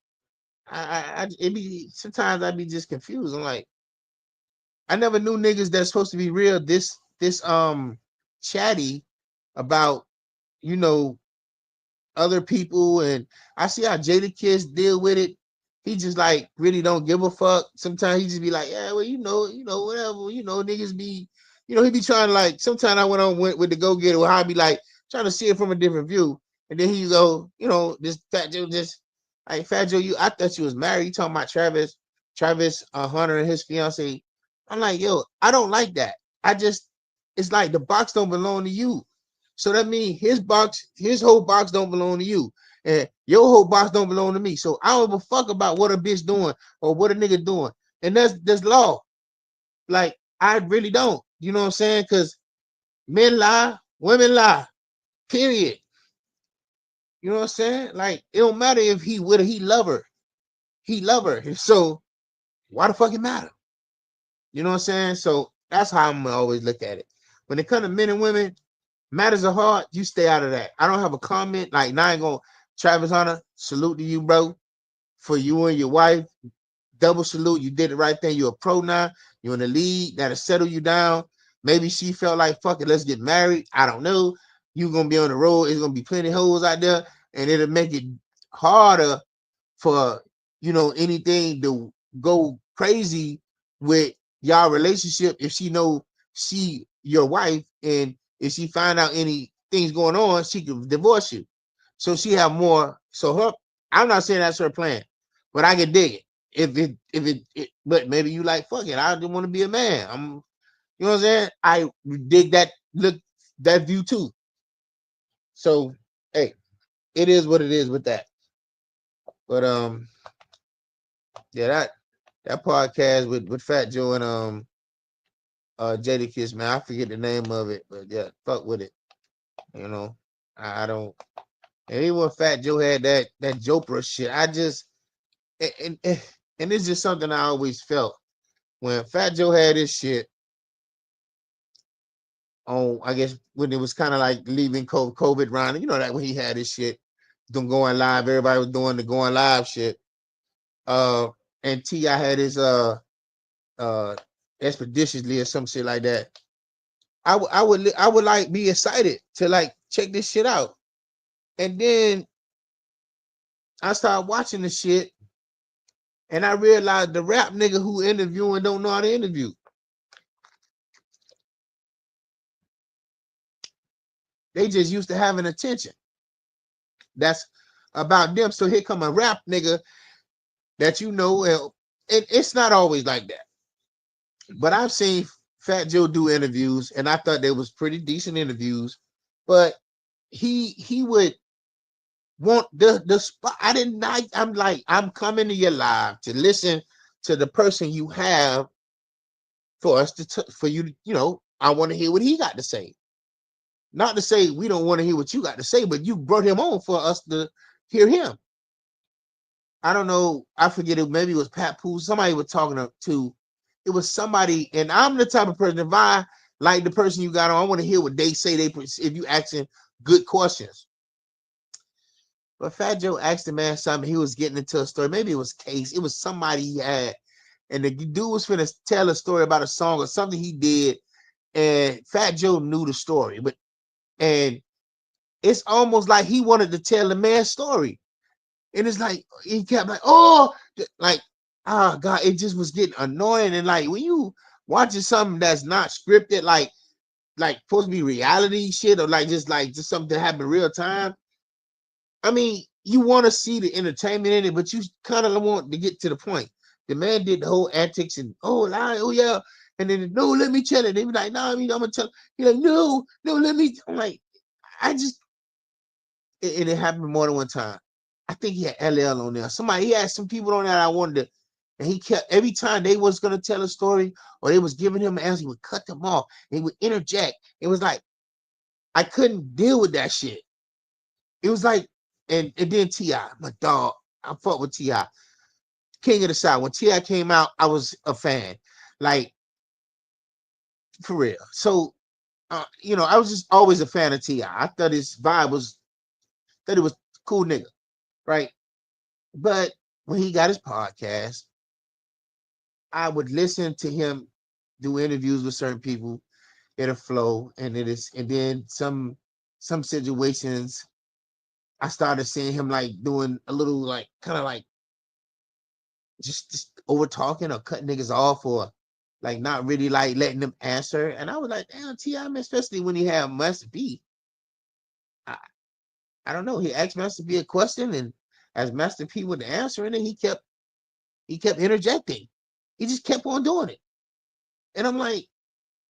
it be sometimes I be just confused. I'm like, I never knew niggas that's supposed to be real this chatty about, you know, other people, and I see how Jada deal with it. He just like really don't give a fuck. Sometimes he just be like, yeah, well, whatever, niggas be, he be trying to like. Sometimes I with the Go Getter, where I be like trying to see it from a different view, and then he go, this Fat Joe just like Fat Joe, I thought you was married. You talking about Travis Hunter and his fiance. I'm like, yo, I don't like that. It's like the box don't belong to you. So that means his whole box don't belong to you. And your whole box don't belong to me. So I don't give a fuck about what a bitch doing or what a nigga doing. And that's law. Like, I really don't. You know what I'm saying? Because men lie, women lie. Period. You know what I'm saying? Like, it don't matter if he with her, he love her. He love her. So why the fuck it matter? You know what I'm saying? So that's how I'm gonna always look at it. When it comes to men and women, matters of heart, you stay out of that. I don't have a comment. Like, now I ain't gonna Travis Hunter, salute to you, bro. For you and your wife, double salute. You did the right thing. You're a pro now. You're in the league. That'll settle you down. Maybe she felt like, fuck it, let's get married. I don't know. You're gonna be on the road. It's gonna be plenty of hoes out there, and it'll make it harder for anything to go crazy with y'all relationship if she your wife, and if she find out any things going on, she could divorce you. So she have more. So I'm not saying that's her plan, but I can dig it. But maybe you like, fuck it, I just want to be a man. You know what I'm saying? I dig that view too. So hey, it is what it is with that. But yeah, that podcast with Fat Joe and Jada man, I forget the name of it, but yeah, fuck with it. You know, I don't. And even when Fat Joe had that Jopra shit, I just and it's just something I always felt when Fat Joe had this shit on. I guess when it was kind of like leaving COVID round, that when he had this shit, going live, everybody was doing the going live shit. And T.I. had his expeditiously or some shit like that. I would like be excited to like check this shit out. And then I started watching the shit and I realized the rap nigga who interviewing don't know how to interview. They just used to having attention. That's about them. So here come a rap nigga that and it's not always like that. But I've seen Fat Joe do interviews and I thought they was pretty decent interviews. But he would want the spot. I didn't like. I'm like, I'm coming to your live to listen to the person you have for us for you. I want to hear what he got to say. Not to say we don't want to hear what you got to say, but you brought him on for us to hear him. I don't know. I forget it. Maybe it was Pat Pooh. Somebody was talking to. It was somebody, and I'm the type of person. If I like the person you got on, I want to hear what they say. If you asking good questions. But Fat Joe asked the man something. He was getting into a story. Maybe it was Case. It was somebody he had. And the dude was finna tell a story about a song or something he did. And Fat Joe knew the story. And it's almost like he wanted to tell the man's story. And it's like, he kept like, oh God, it just was getting annoying. And like, when you watching something that's not scripted, like supposed to be reality shit, or just something that happened real time. I mean, you want to see the entertainment in it, but you kind of want to get to the point. The man did the whole antics and lie, yeah, and then no, let me tell it. They be like, no, I'm gonna tell. He like, no, let me. I'm like, it happened more than one time. I think he had LL on there. He had some people on there I wanted to And he kept every time they was gonna tell a story or they was giving him an answer, he would cut them off. He would interject. It was like I couldn't deal with that shit. It was like, and then T.I., my dog, I fought with T.I., King of the South. When T.I. came out, I was a fan, like for real. So, I was just always a fan of T.I. I thought his vibe was, that it was cool nigga, right? But when he got his podcast, I would listen to him do interviews with certain people. It'll flow, and then some situations I started seeing him like doing a little like kind of like just over talking or cutting niggas off or like not really like letting them answer. And I was like, damn, T.I., especially when he had Master B. I, I don't know. He asked Master B a question, and as Master P would answer, and then he kept interjecting. He just kept on doing it. And I'm like,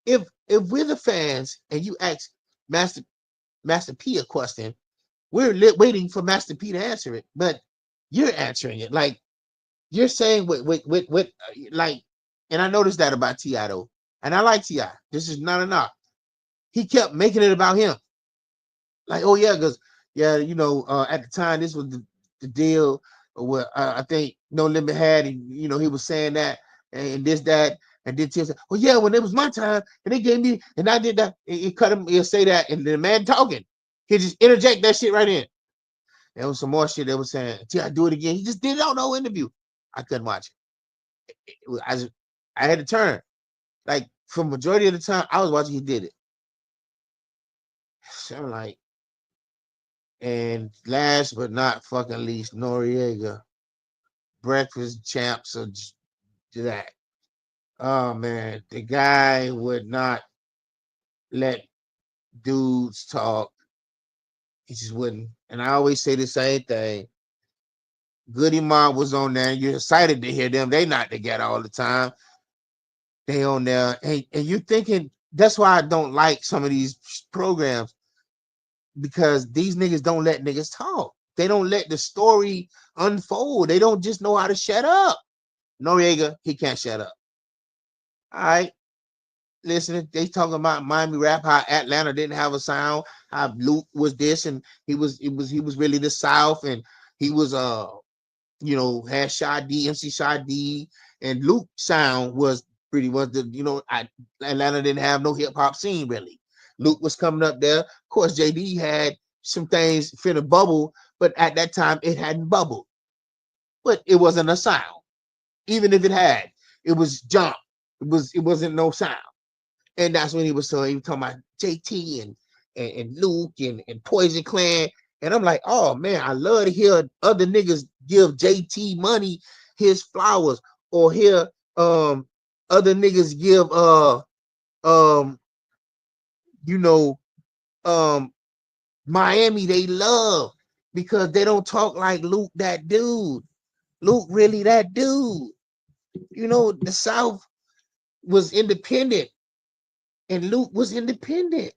if we're the fans and you ask Master Master P a question, we're waiting for Master P to answer it, but you're answering it. Like you're saying what like, and I noticed that about T.I. though. And I like T.I. This is not a knock. He kept making it about him. Like, oh yeah, because yeah, at the time this was the deal where I think No Limit had, and he was saying that and this, that, and then T.I. said, oh yeah, when it was my time, and they gave me, and I did that, he cut him, he'll say that, and the man talking, he just interject that shit right in. There was some more shit they was saying, T.I. do it again. He just did it on no interview. I couldn't watch it. I had to turn. Like for majority of the time, I was watching. He did it. So I'm like, and last but not fucking least, Noriega, breakfast champs of that. Oh man, the guy would not let dudes talk. He just wouldn't. And I always say the same thing. Goody Mob was on there. You're excited to hear them. They not together all the time. They on there, and you're thinking that's why I don't like some of these programs, because these niggas don't let niggas talk. They don't let the story unfold. They don't just know how to shut up. Noriega, he can't shut up. All right. Listen, they talking about Miami rap, how Atlanta didn't have a sound, how Luke was this, and he was really the South, and he was had Shy D, MC Shy D, and Luke sound was pretty much Atlanta didn't have no hip hop scene really. Luke was coming up there. Of course, JD had some things finna bubble, but at that time it hadn't bubbled. But it wasn't a sound. Even if it had, it was jump. It wasn't no sound. And that's when he was talking about JT and Luke and Poison Clan. And I'm like, oh man, I love to hear other niggas give JT money, his flowers, or hear other niggas give um you know Miami they love, because they don't talk like Luke that dude. Luke really that dude. The South was independent and Luke was independent.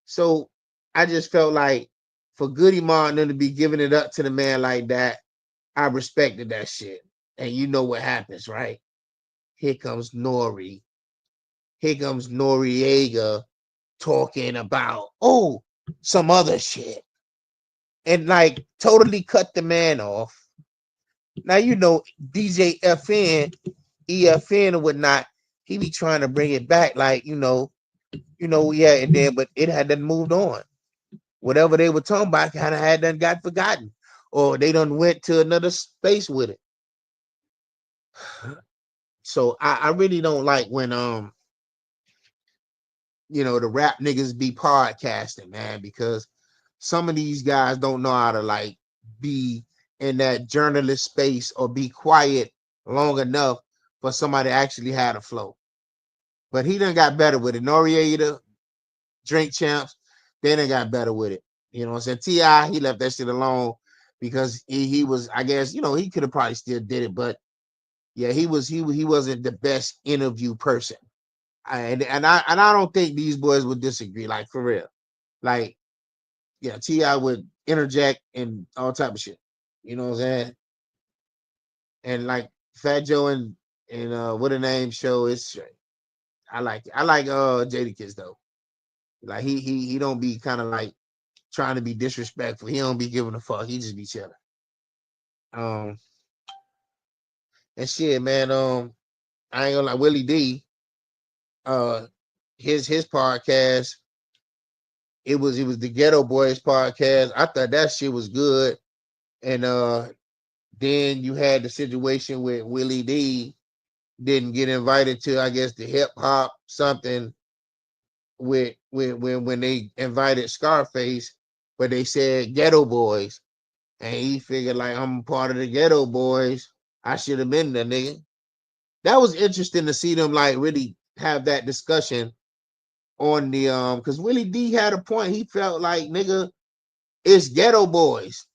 So I just felt like for Goody Martin to be giving it up to the man like that, I respected that shit. And you know what happens, right? Here comes Nori. Here comes Noriega talking about, some other shit. And like totally cut the man off. Now, DJ FN, EFN or whatnot, he be trying to bring it back like, yeah, and then, but it had done moved on. Whatever they were talking about kind of had done got forgotten, or they done went to another space with it. So I really don't like when the rap niggas be podcasting, man, because some of these guys don't know how to like be in that journalist space or be quiet long enough for somebody to actually have a flow. But he done got better with it. Noriega, Drink Champs, they done got better with it. You know what I'm saying? T.I., he left that shit alone because he was, I guess, he could have probably still did it, but yeah, he wasn't the best interview person. And I don't think these boys would disagree, like for real. Like, yeah, T.I. would interject and all type of shit. You know what I'm saying? And like Fat Joe and what a name show is straight. I like it. I like Jadakiss though. Like he don't be kind of like trying to be disrespectful. He don't be giving a fuck. He just be chilling. Um and shit, man. I ain't gonna lie, Willie D. Uh, his podcast. It was the Ghetto Boys podcast. I thought that shit was good. And then you had the situation with Willie D didn't get invited to, I guess, the hip hop something with when they invited Scarface, but they said Ghetto Boys, and he figured like I'm part of the Ghetto Boys. I should have been there, nigga. That was interesting to see them like really have that discussion on the because Willie D had a point. He felt like nigga, it's Ghetto Boys.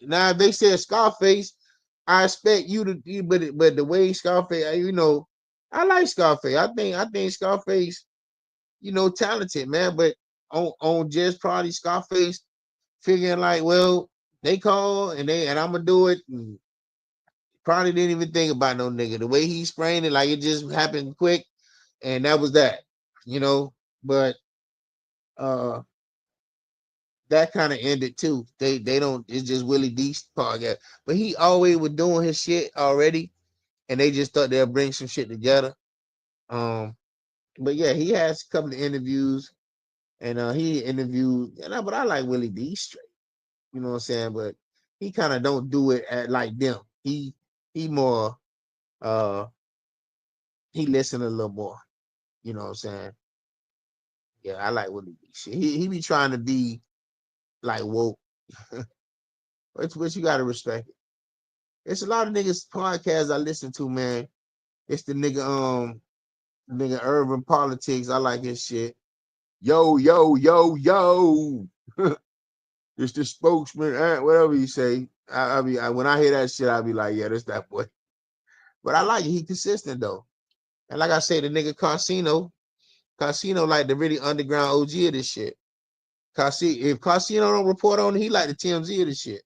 Now if they said Scarface, I expect you to, but the way Scarface, I like Scarface. I think Scarface, talented man. But on just probably Scarface figuring like, well, they call and I'm gonna do it. And probably didn't even think about no nigga. The way he sprained it, like it just happened quick, and that was that, But uh that kind of ended too. They don't. It's just Willie D's podcast, but he always was doing his shit already, and they just thought they'll bring some shit together. But yeah, he has a couple of interviews, and he interviewed. But I like Willie D straight. You know what I'm saying? But he kind of don't do it at like them. He more he listen a little more. You know what I'm saying? Yeah, I like Willie D shit. He be trying to be like woke. Which you gotta respect it. It's a lot of niggas podcasts I listen to, man. It's the nigga Urban Politics. I like his shit. Yo, yo, yo, yo. It's the spokesman, whatever you say. When I hear that shit, I'll be like, yeah, that's that boy. But I like it. He consistent though. And like I say, the nigga Casino like the really underground OG of this shit. If Casino don't report on it, he like the TMZ of this shit.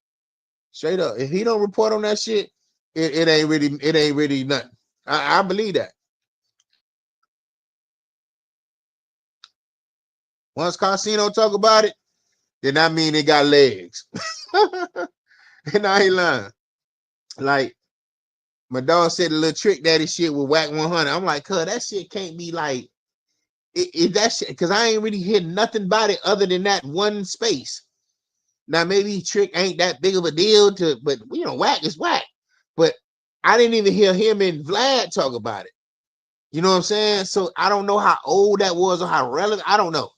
Straight up. If he don't report on that shit, it ain't really nothing. I believe that. Once Casino talk about it, then I mean it got legs. And I ain't lying. Like my dog said, the little trick daddy shit with Whack 100. I'm like, cuz that shit can't be like that shit, because I ain't really hear nothing about it other than that one space. Now maybe Trick ain't that big of a deal but Whack is Whack. But I didn't even hear him and Vlad talk about it. You know what I'm saying? So I don't know how old that was or how relevant. I don't know.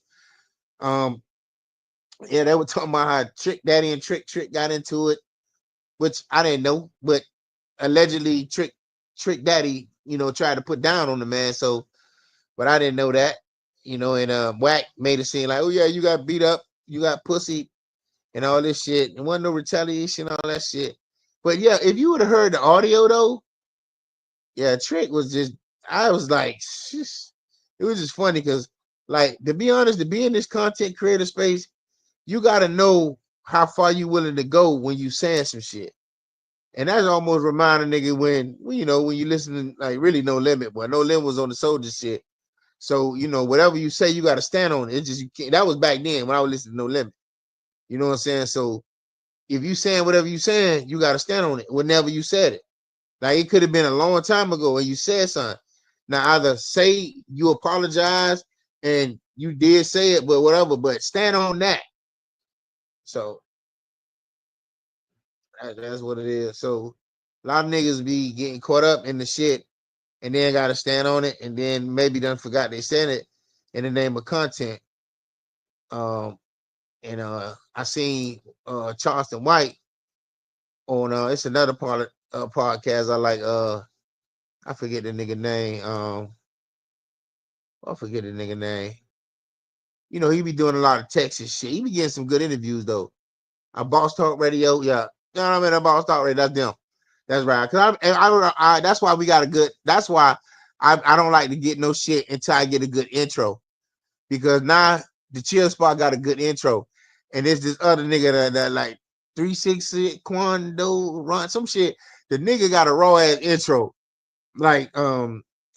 Yeah, they were talking about how Trick Daddy and Trick got into it, which I didn't know, but allegedly Trick Daddy, tried to put down on the man. So, but I didn't know that, and Whack made it seem like, oh yeah, you got beat up, you got pussy, and all this shit. There wasn't no retaliation, all that shit. But yeah, if you would have heard the audio though, yeah, Trick was just, I was like, it was just funny because, like, to be honest, to be in this content creator space, you got to know how far you willing to go when you saying some shit. And that's almost remind a nigga when you listen to like really No Limit, boy. No Limit was on the soldier shit. So, whatever you say, you got to stand on it. It's just, you can't. That was back then when I was listening to No Limit. You know what I'm saying? So if you saying whatever you saying, you got to stand on it whenever you said it. Like it could have been a long time ago when you said something. Now either say you apologize and you did say it, but whatever, but stand on that. So that's what it is. So a lot of niggas be getting caught up in the shit and then got to stand on it, and then maybe done forgot they said it in the name of content. And I seen Charleston White on it's another podcast I like. I forget the nigga name. I forget the nigga name. He be doing a lot of Texas shit. He be getting some good interviews though. Boss Talk Radio, yeah. You know what I mean? Boss Talk Radio, that's them. That's right. Cause that's why we got a good. That's why I don't like to get no shit until I get a good intro, because now the Chill Spot got a good intro, and there's this other nigga that like 366 Quando Run some shit. The nigga got a raw ass intro. Like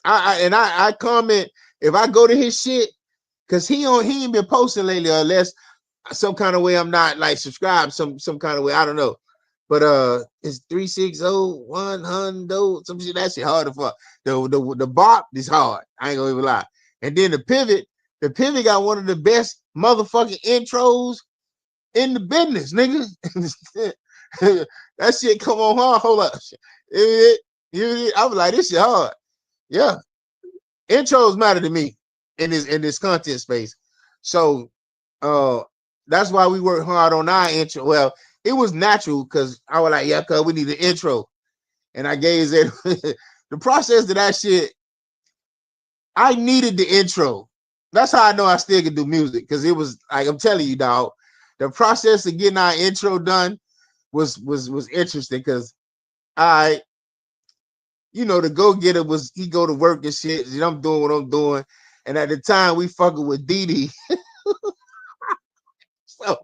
I comment if I go to his shit, cause he ain't been posting lately unless some kind of way I'm not like subscribed some kind of way. I don't know. But it's 360-100 some shit. That shit hard to fuck. The bop is hard. I ain't gonna even lie. And then the pivot got one of the best motherfucking intros in the business, nigga. That shit come on hard. Hold up. I was like, this shit hard. Yeah. Intros matter to me in this content space. So that's why we work hard on our intro. Well, it was natural because I was like, yeah, cuz we need an intro. And I gave it the process of that shit. I needed the intro. That's how I know I still can do music. Cause it was like, I'm telling you, dog, the process of getting our intro done was interesting because I, you know, the go-getter was he go to work and shit, and I'm doing what I'm doing. And at the time we fucking with Didi. So,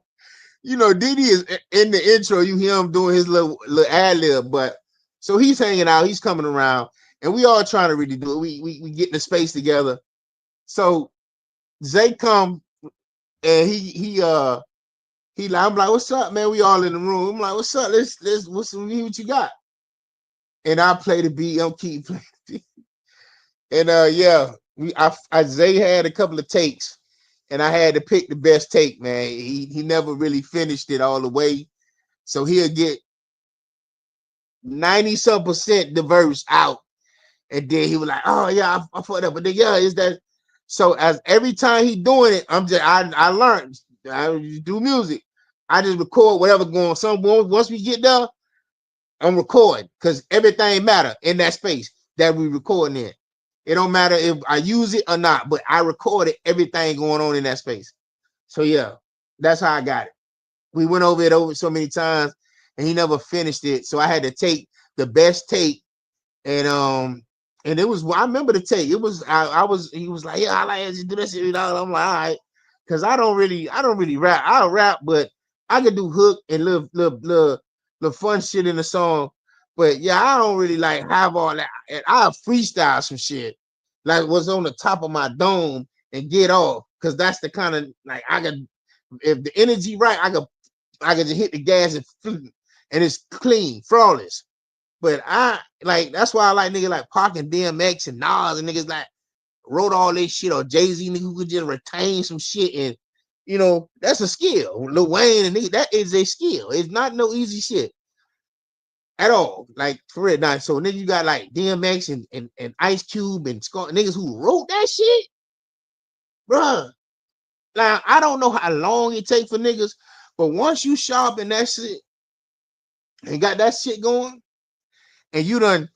you know, Didi is in the intro, you hear him doing his little ad-lib, but so he's hanging out, he's coming around, and we all trying to really do it. We get in the space together. So Zay come and he like, I'm like, what's up, man? We all in the room. I'm like, what's up? Let's what you got? And I play the beat. I'm keep playing the beat. And yeah, Zay had a couple of takes, and I had to pick the best take, man. He never really finished it all the way. So he'll get 90-some% the verse out. And then he was like, oh yeah, I fucked up. But then yeah, is that so as every time he doing it, I learned I do music. I just record whatever going on. Once we get there, I'm recording because everything matter in that space that we recording in. It don't matter if I use it or not, but I recorded everything going on in that space. So yeah, that's how I got it. We went over it so many times and he never finished it. So I had to take the best take and it was, I remember the take. It was he was like, yeah, I like to do this. I'm like, all right. Cause I don't really rap. I'll rap, but I can do hook and little fun shit in the song. But yeah, I don't really like have all that. And I'll freestyle some shit like what's on the top of my dome and get off. Cause that's the kind of like I can, if the energy right, I can just hit the gas and it's clean, flawless. But I like that's why I like niggas like Pac and DMX and Nas and niggas like wrote all this shit, or Jay-Z nigga who could just retain some shit, and you know that's a skill. Lil Wayne and nigga, that is a skill. It's not no easy shit at all. Like for real, not so nigga you got like DMX and Ice Cube and niggas who wrote that shit, bruh. Now I don't know how long it take for niggas, but once you sharpen that shit and got that shit going, and you done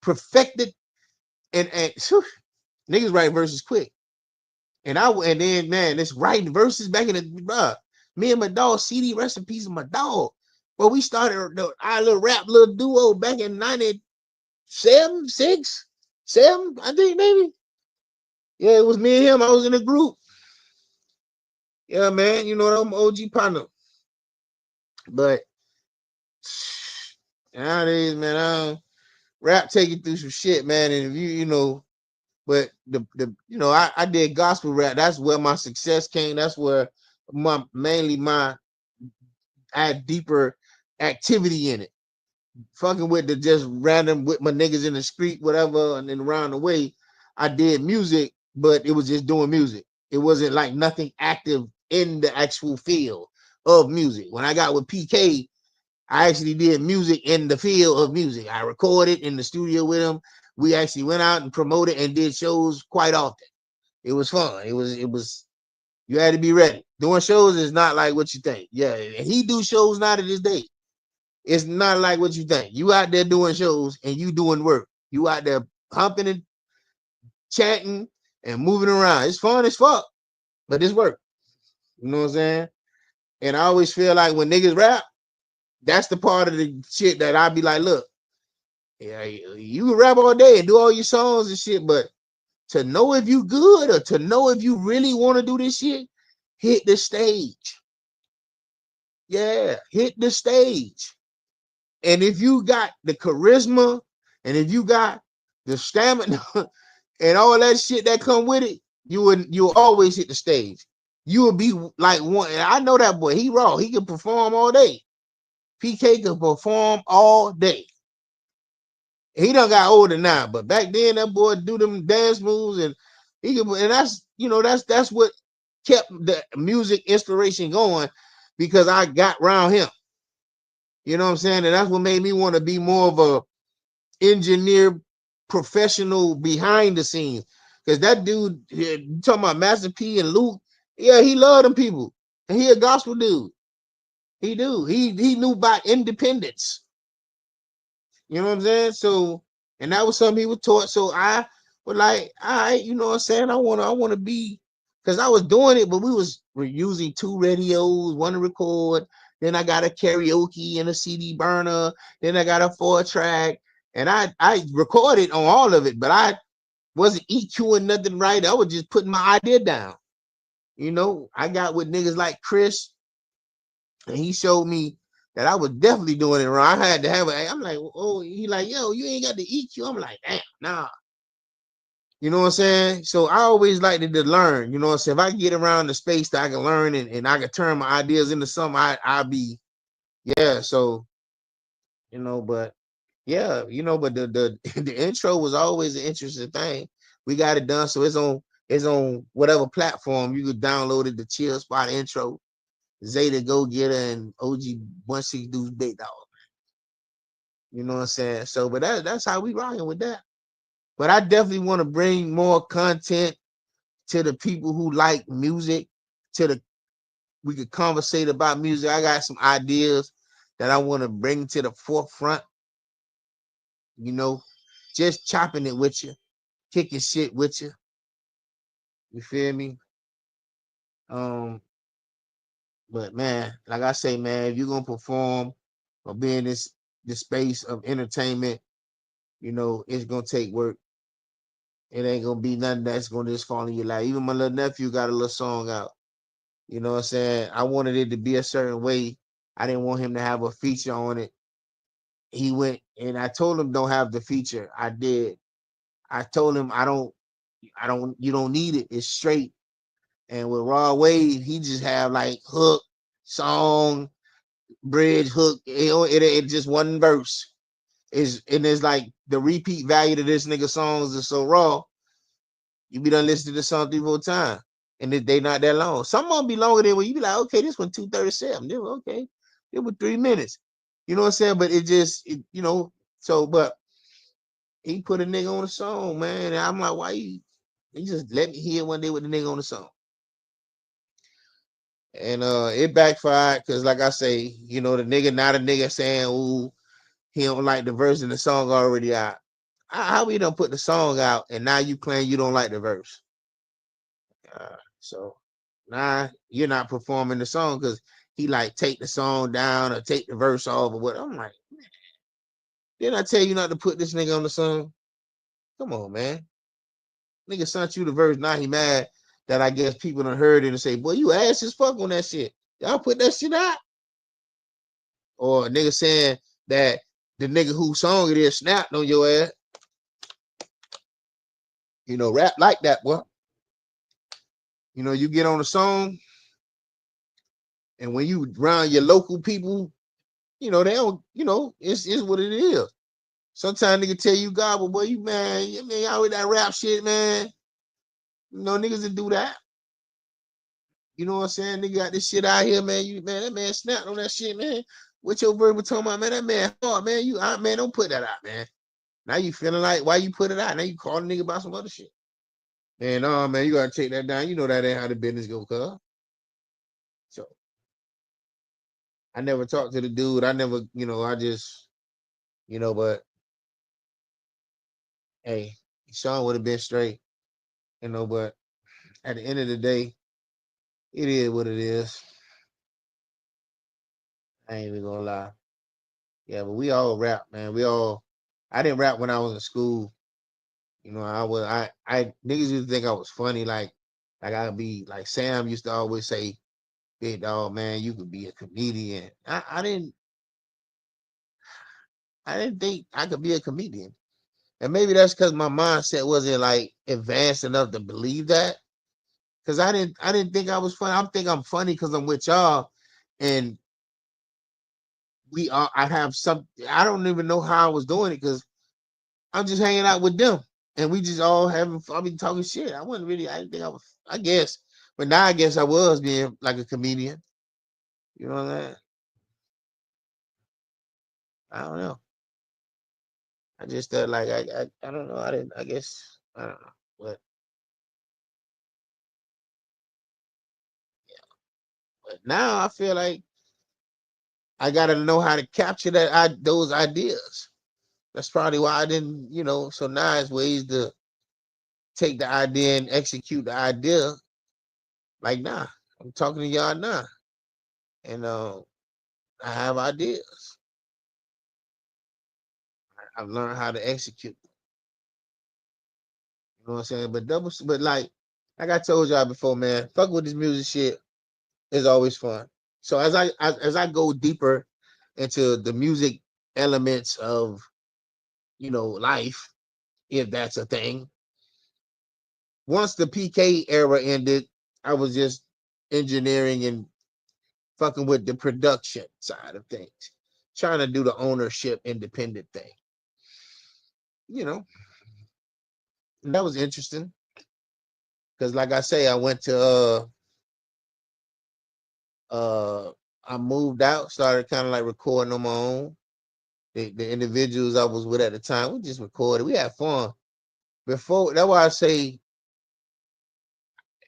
perfected and whew, niggas write verses quick. And then man, this writing verses back in the me and my dog CD, rest in peace of my dog. But we started our little rap little duo back in 97, 6, 7, I think maybe. Yeah, it was me and him. I was in a group. Yeah, man, you know I'm OG partner. But nowadays, man, rap take you through some shit, man. And if you know, but the you know, I did gospel rap. That's where my success came. That's where I had deeper activity in it. Fucking with the just random with my niggas in the street, whatever, and then around the way, I did music, but it was just doing music. It wasn't like nothing active in the actual field of music. When I got with PK, I actually did music in the field of music. I recorded in the studio with him. We actually went out and promoted and did shows quite often. It was fun. It was you had to be ready. Doing shows is not like what you think. Yeah, and he do shows now to this day. It's not like what you think. You out there doing shows and you doing work. You out there humping and chatting and moving around. It's fun as fuck, but it's work. You know what I'm saying? And I always feel like when niggas rap, that's the part of the shit that I be like, look, yeah, you can rap all day and do all your songs and shit, but to know if you good or to know if you really want to do this shit, hit the stage. Yeah, hit the stage. And if you got the charisma, and if you got the stamina and all that shit that come with it, you'll always hit the stage. You will be like one. I know that boy. He raw. He can perform all day. PK can perform all day. He done got older now, but back then that boy do them dance moves, and he can. And that's what kept the music inspiration going, because I got around him. You know what I'm saying? And that's what made me want to be more of a engineer professional behind the scenes. Because that dude, you talking about Master P and Luke, yeah, he loved them people. And he a gospel dude. He do. He knew about independence. You know what I'm saying? So, and that was something he was taught. So I was like, all right, you know what I'm saying? I wanna be, because I was doing it, but we're using 2 radios, one to record. Then I got a karaoke and a CD burner. Then I got a 4-track. And I recorded on all of it, but I wasn't EQing nothing right. I was just putting my idea down. You know, I got with niggas like Chris, and he showed me that I was definitely doing it wrong. I had to have I'm like, oh, he like, yo, you ain't got the EQ. I'm like, damn, nah. You know what I'm saying? So I always like to learn. You know what I'm saying? If I get around the space that I can learn, and I can turn my ideas into something, I'll be, yeah. So, but yeah, but the the intro was always an interesting thing. We got it done, so it's on whatever platform you could download it. The Chill Spot intro, ZayDaGoGetta and OG16DeuceBigDawg. You know what I'm saying? So, but that's how we rocking with that. But I definitely want to bring more content to the people who like music. We could conversate about music. I got some ideas that I want to bring to the forefront. You know, just chopping it with you, kicking shit with you. You feel me? But man, like I say, man, if you're gonna perform or be in this space of entertainment, it's gonna take work. It ain't gonna be nothing that's gonna just fall in your lap. Even my little nephew got a little song out. You know what I'm saying? I wanted it to be a certain way. I didn't want him to have a feature on it. He went, and I told him don't have the feature. I did. I told him you don't need it. It's straight. And with Raw Wave, he just have like hook, song, bridge, hook. It just one verse. It's like the repeat value to this nigga songs is so raw. You be done listening to the song 3-4 times, and they not that long. Some of them be longer than when you be like, okay, this one 2:37. Okay, it was 3 minutes. You know what I'm saying? But so but he put a nigga on the song, man. And I'm like, why you? He just let me hear one day with the nigga on the song. And it backfired, because like I say, the nigga not a nigga saying, ooh, he don't like the verse and the song already out. How we done put the song out and now you claim you don't like the verse? So nah, you're not performing the song because he like take the song down or take the verse off or what. I'm like, man, didn't I tell you not to put this nigga on the song? Come on, man. Nigga sent you the verse. Now he mad that I guess people done heard it and say, boy, you ass as fuck on that shit. Y'all put that shit out. Or a nigga saying that the nigga whose song it is snapped on your ass. Rap like that, boy. You get on a song, and when you around your local people, they don't, it's what it is. Sometimes nigga tell you, God, but boy, you man, y'all with that rap shit, man. Niggas that do that. You know what I'm saying? Nigga got this shit out here, man. That man snapped on that shit, man. What your verb was talking about, man? That man hard, man. Man, don't put that out, man. Now you feeling like why you put it out? Now you calling nigga about some other shit. Man, man, you gotta take that down. You know that ain't how the business go, cuz. So I never talked to the dude. I never, I just, but hey, Sean would have been straight, but at the end of the day, it is what it is. I ain't even gonna lie. Yeah, but we all rap, man. I didn't rap when I was in school. I niggas used to think I was funny, like I'd be like Sam used to always say, big dog, man, you could be a comedian. I didn't, I didn't think I could be a comedian. And maybe that's because my mindset wasn't like advanced enough to believe that. Cause I didn't think I was funny. I'm think I'm funny because I'm with y'all, and we are. I have some. I don't even know how I was doing it because I'm just hanging out with them, and we just all having. I be talking shit. I wasn't really. I didn't think I was. I guess, but now I guess I was being like a comedian. You know what I'm saying? I don't know. I just felt like I don't know. I didn't. I guess I don't know. But now I feel like I got to know how to capture those ideas. That's probably why I didn't, So now it's ways to take the idea and execute the idea. Like now, I'm talking to y'all now, and I have ideas. I've learned how to execute. You know what I'm saying? But like I told y'all before, man, fuck with this music shit is always fun. So as I go deeper into the music elements of life, if that's a thing. Once the PK era ended, I was just engineering and fucking with the production side of things, trying to do the ownership independent thing. You know, and that was interesting because, like I say, I went to I moved out, started kind of like recording on my own. The individuals I was with at the time, we just recorded. We had fun. Before that's why I say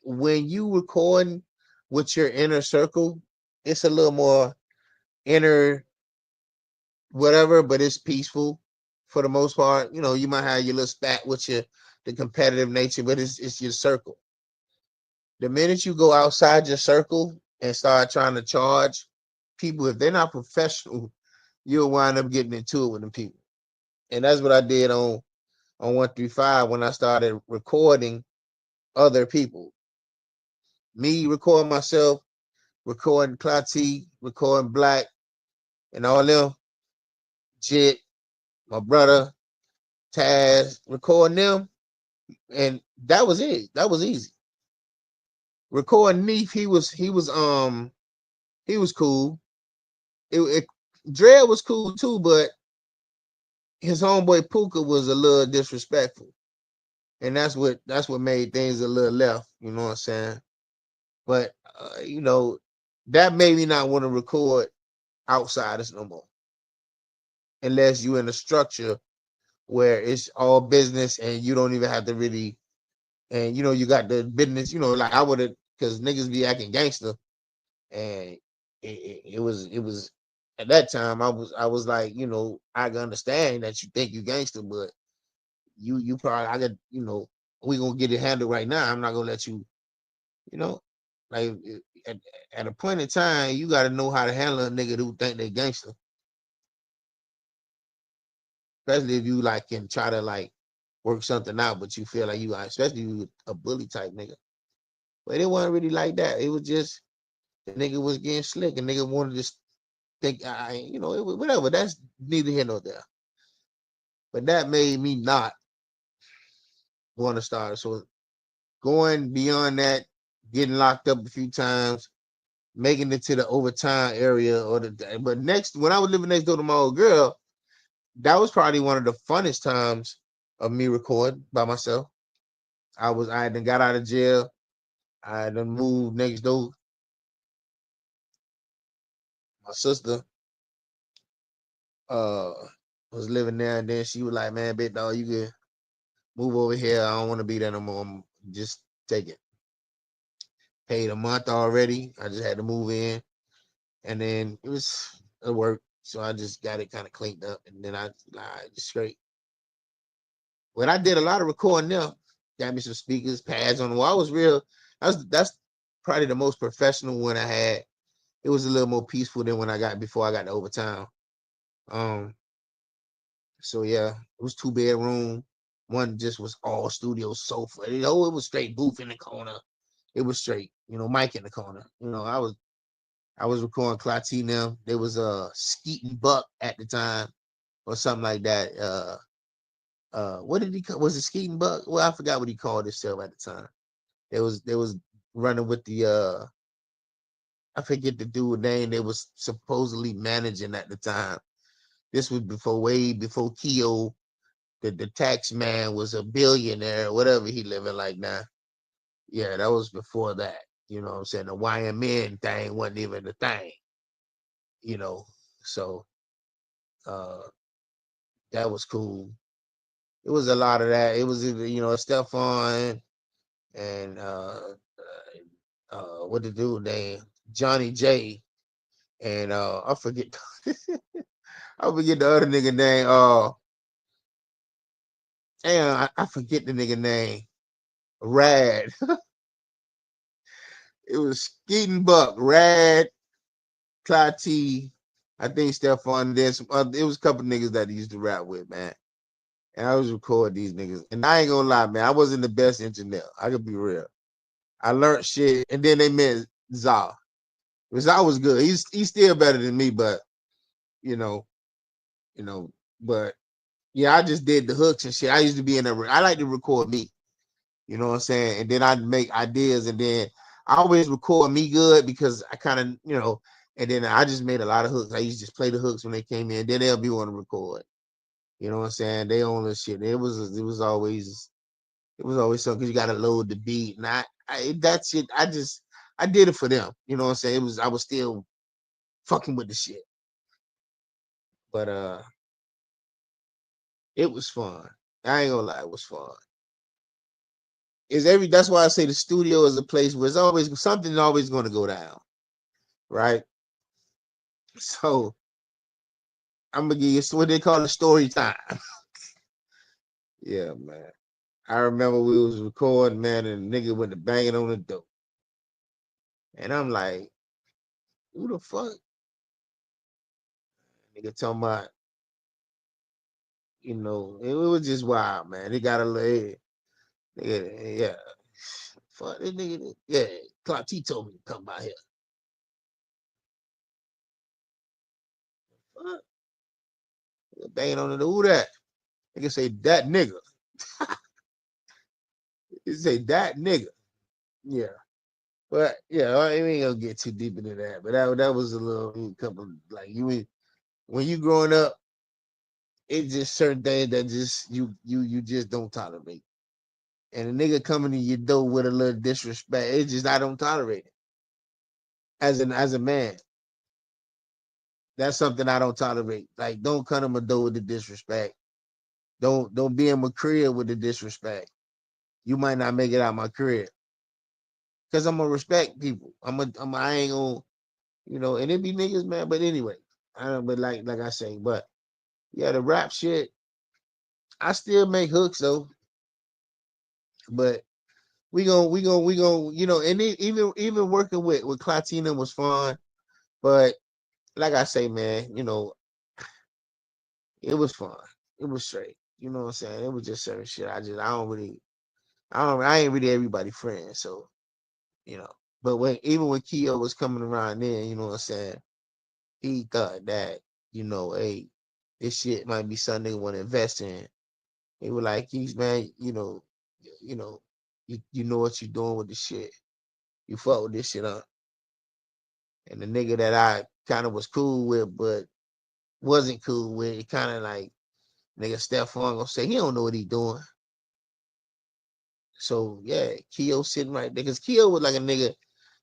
when you recording with your inner circle, it's a little more inner whatever, but it's peaceful for the most part. You might have your little spat with the competitive nature, but it's your circle. The minute you go outside your circle and start trying to charge people, if they're not professional, you'll wind up getting into it with them people. And that's what I did on 135 when I started recording other people. Me recording myself, recording Claty, recording Black, and all them, Jit, my brother, Taz, recording them, and that was it. That was easy. Recording Neef, he was cool. It Dre was cool too, but his homeboy Puka was a little disrespectful, and that's what made things a little left. You know what I'm saying? But that made me not want to record outsiders no more, unless you in a structure where it's all business and you don't even have to really, and you got the business. Like I would have, because niggas be acting gangster, and it was at that time I was like, I can understand that you think you gangster, but you probably I got we gonna get it handled right now. I'm not gonna let you, you know like at, at a point in time you got to know how to handle a nigga who think they gangster, especially if you like can try to like work something out, but you feel like you are, especially if you a bully type nigga. But it wasn't really like that. It was just the nigga was getting slick, and nigga wanted to think it was whatever. That's neither here nor there. But that made me not want to start. So going beyond that, getting locked up a few times, making it to the overtime area but next when I was living next door to my old girl, that was probably one of the funnest times of me recording by myself. I had got out of jail. I had moved next door. My sister uh was living there, and then she was like, "Man, big dog, you can move over here. I don't want to be there no more. Just take it." Paid a month already. I just had to move in, and then it worked. So I just got it kind of cleaned up, and then I just straight. But I did a lot of recording there. Got me some speakers, pads on the wall. I was real. That's probably the most professional one I had. It was a little more peaceful than when before I got to overtime. Um, so yeah, it was 2 bedroom. One just was all studio sofa. It was straight booth in the corner. It was straight, mic in the corner. I was recording Claty now. There was a Skeeton Buck at the time. or something like that. What did he call? Was it Skeeting Buck? Well, I forgot what he called himself at the time. They was running with the I forget the dude name they was supposedly managing at the time. This was way before Keo, the tax man, was a billionaire, whatever he living like now. Yeah, that was before that. You know what I'm saying? The YMN thing wasn't even the thing, you know. So uh that was cool. It was a lot of that. It was either, Stephon and what the dude name? Johnny J. And I forget I forget the other nigga name. Damn, I forget the nigga name. Rad. It was Skeeting Buck, Rad, Clyde, I think Stephon. Then some other, it was a couple niggas that he used to rap with, man. And I was record these niggas. And I ain't gonna lie, man, I wasn't the best engineer. I could be real. I learned shit, and then they met Za. Za was good. He's still better than me, but you know, you know, but yeah, I just did the hooks and shit. I used to be in a. I like to record me. You know what I'm saying? And then I'd make ideas, and then I always record me good because I kind of, and then I just made a lot of hooks. I used to just play the hooks when they came in. Then they'll be on to record. You know what I'm saying? They own the shit. It was always something because you got to load the beat, and that shit. I did it for them. You know what I'm saying? I was still fucking with the shit, but it was fun. I ain't gonna lie, it was fun. That's why I say the studio is a place where it's always something's always going to go down, right? So I'm gonna give you what they call it, story time. Yeah, man. I remember we was recording, man, and the nigga went to banging on the door, and I'm like, who the fuck? Nigga talking about, it was just wild, man. They got a leg, nigga, yeah. Fuck this nigga, yeah. Clark T told me to come by here. Fuck, banging on the door. Who that? Nigga say that nigga. He say that nigga. Yeah. But yeah, I ain't gonna get too deep into that. But that was a little couple like when you growing up, it's just certain things that just you just don't tolerate. And a nigga coming to your door with a little disrespect, it's just I don't tolerate it. As a man, that's something I don't tolerate. Like, don't come to my door with the disrespect. Don't be in my crib with the disrespect. You might not make it out my crib. Cause I'm gonna respect people. I ain't gonna, and it be niggas, man. But anyway, I don't. But like I say, but yeah, the rap shit. I still make hooks though, but we gonna, and even working with Clatina was fun. But like I say, man, it was fun. It was straight. You know what I'm saying? It was just certain shit. I ain't really everybody friend. So you know, but when Keo was coming around then, you know what I'm saying? He thought that, hey, this shit might be something they want to invest in. He was like, he's man, you know, you know what you're doing with the shit. You fuck with this shit up. And the nigga that I kind of was cool with, but wasn't cool with, it kind of like nigga Stephon gonna say he don't know what he doing. So yeah, Keo sitting right there because Keo was like a nigga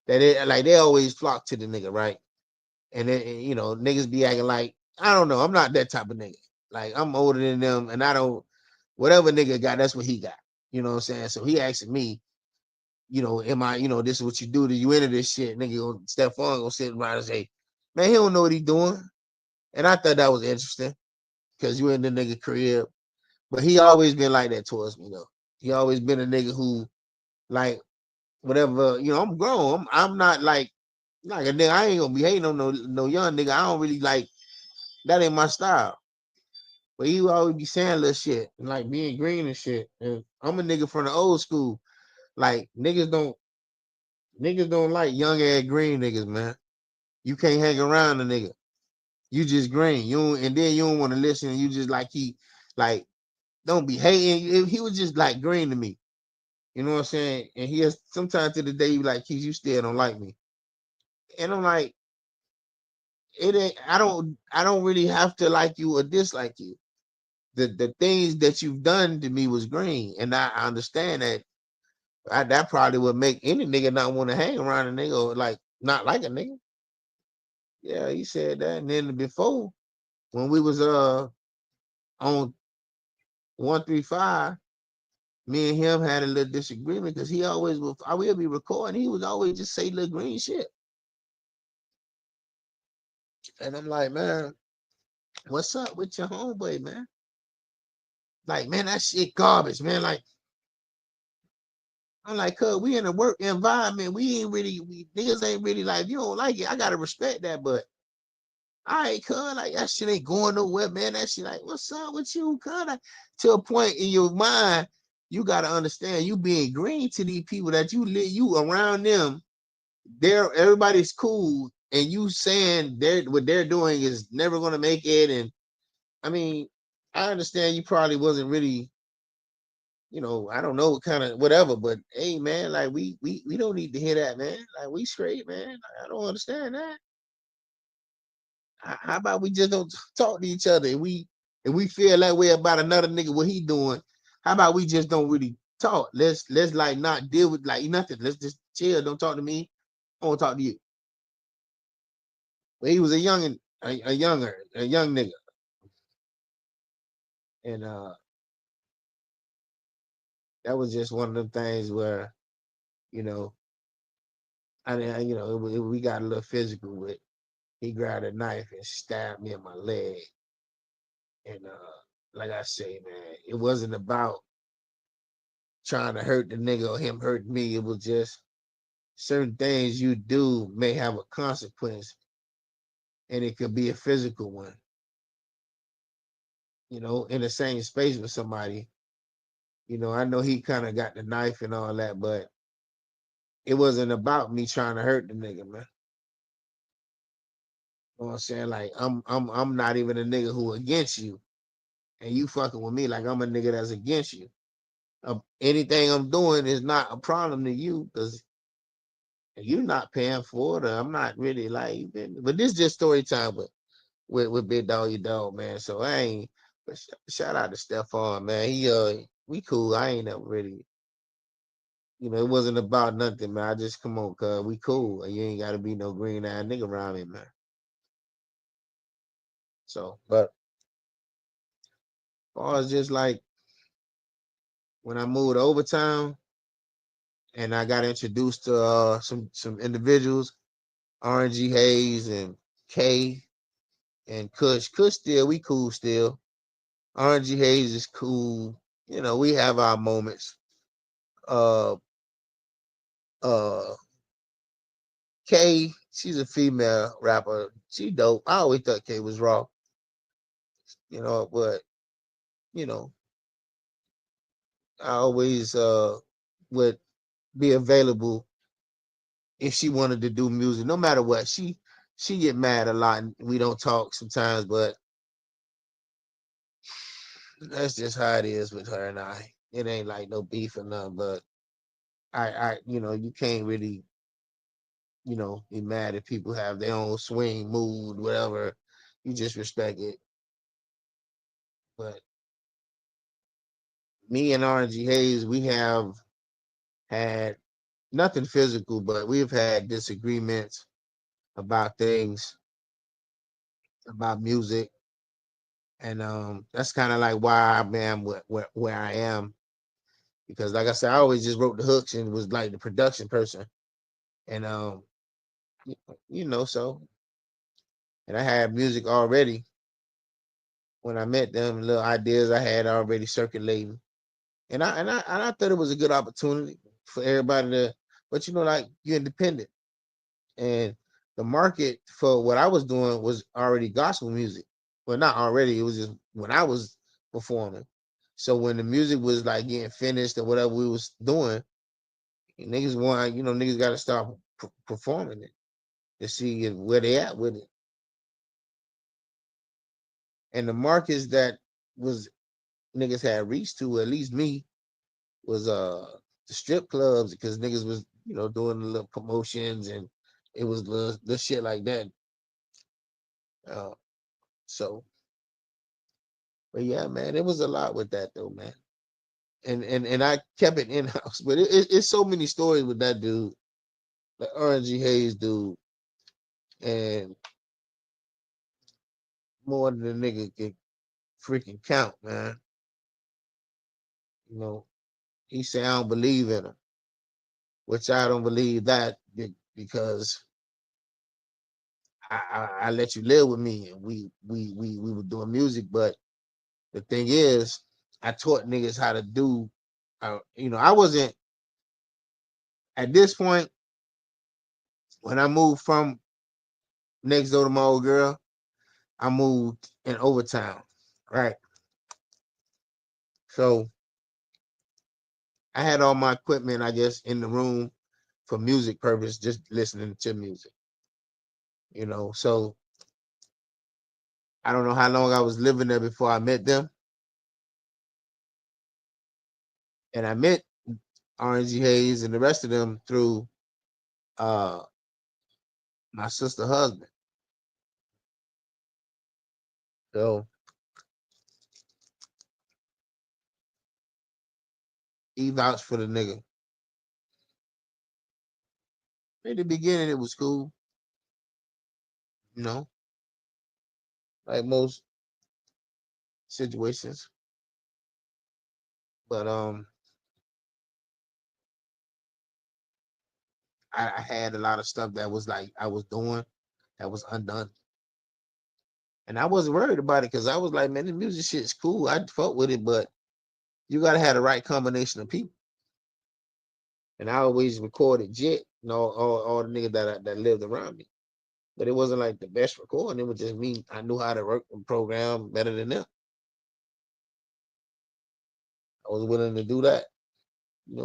that they always flock to the nigga, right? And then niggas be acting like I don't know. I'm not that type of nigga. Like I'm older than them, and I don't. Whatever nigga got, that's what he got. You know what I'm saying? So he asking me, am I? This is what you do. Do you into this shit? Nigga, Stephon gonna sit around and say, man, he don't know what he doing. And I thought that was interesting because you in the nigga crib, but he always been like that towards me though. He always been a nigga who like whatever. I'm grown. I'm not like a nigga. I ain't gonna be hating on no young nigga. I don't really like. That ain't my style. But he would always be saying little shit and like being green and shit. And I'm a nigga from the old school. Like niggas don't like young ass green niggas, man. You can't hang around a nigga. You just green. You don't, and then you don't want to listen. You just like like don't be hating. He was just like green to me. You know what I'm saying? And he has sometimes to the day you like, Keith, you still don't like me. And I'm like, it ain't. I don't really have to like you or dislike you. The things that you've done to me was green, and I understand that. That probably would make any nigga not want to hang around a nigga or like not like a nigga. Yeah, he said that. And then before, when we was on 135, me and him had a little disagreement because he always will. I will be recording. He would always just say little green shit, and I'm like, man, what's up with your homeboy, man? Like, man, that shit garbage, man. Like, I'm like, cuz we in a work environment. We niggas ain't really like, if you don't like it, I gotta respect that. But all right, cuz, like that shit ain't going nowhere, man. That shit, like, what's up with you, cuz? Like, to a point in your mind, you gotta understand you being green to these people that you around them, everybody's cool, and you saying what they're doing is never gonna make it. And I mean, I understand you probably wasn't really, I don't know, kind of whatever, but hey, man, like we don't need to hear that, man. Like we straight, man. Like, I don't understand that. How about we just don't talk to each other? And we feel that way about another nigga, what he doing. How about we just don't really talk? Let's like not deal with like nothing. Let's just chill. Don't talk to me. I won't talk to you. But he was a young nigga, and that was just one of them things where you know, we got a little physical with. He grabbed a knife and stabbed me in my leg. And like I say, man, it wasn't about trying to hurt the nigga or him hurting me. It was just certain things you do may have a consequence, and it could be a physical one. In the same space with somebody. I know he kind of got the knife and all that, but it wasn't about me trying to hurt the nigga, man. You know what I'm saying? Like I'm not even a nigga who against you, and you fucking with me like I'm a nigga that's against you. Anything I'm doing is not a problem to you because you're not paying for it. Or I'm not really like, but this is just story time with Big Dog, your dog, man. So I ain't. But shout out to Stephon, man. We cool. I ain't never really, it wasn't about nothing, man. I just come on, cuz we cool. You ain't got to be no green eye nigga around me, man. So, but as far as just like when I moved to Overtown and I got introduced to some individuals, RNG Hayes and K and Kush. Kush still, we cool still. RNG Hayes is cool. We have our moments. Uh uh K, she's a female rapper. She dope. I always thought K was raw, but you know, I always would be available if she wanted to do music, no matter what. She get mad a lot and we don't talk sometimes, but that's just how it is with her and I. It ain't like no beef or nothing, but you can't really, be mad if people have their own swing, mood, whatever. You just respect it. But me and RG Hayes, we have had nothing physical, but we've had disagreements about things, about music. And that's kind of like why I am where I am. Because like I said, I always just wrote the hooks and was like the production person. And so and I had music already when I met them, little ideas I had already circulating. And I thought it was a good opportunity for everybody to, but like you're independent. And the market for what I was doing was already gospel music. Well, not already, it was just when I was performing. So when the music was like getting finished or whatever we was doing, niggas got to start performing it to see where they at with it. And the markets that was niggas had reached to, at least me, was the strip clubs because niggas was, doing the little promotions and it was the shit like that. Uh, so, but yeah, man, it was a lot with that though, man. And I kept it in house, but it's so many stories with that dude, the RNG Hayes dude, and more than the nigga can freaking count, man. You know, he said I don't believe in him, which I don't believe that because I let you live with me and we were doing music, but the thing is, I taught niggas how to do. I wasn't at this point when I moved from next door to my old girl. I moved in Overtown, right? So I had all my equipment, I guess, in the room for music purpose, just listening to music. So I don't know how long I was living there before I met them, and I met RNG Hayes and the rest of them through uh my sister husband. So he vouched for the nigga. In the beginning, it was cool, you know, like most situations. But I had a lot of stuff that was like I was doing that was undone. And I wasn't worried about it because I was like, man, the music shit is cool. I fuck with it, but you gotta have the right combination of people. And I always recorded Jet, all the niggas that lived around me. But it wasn't like the best recording. It was just me. I knew how to work the program better than them. I was willing to do that,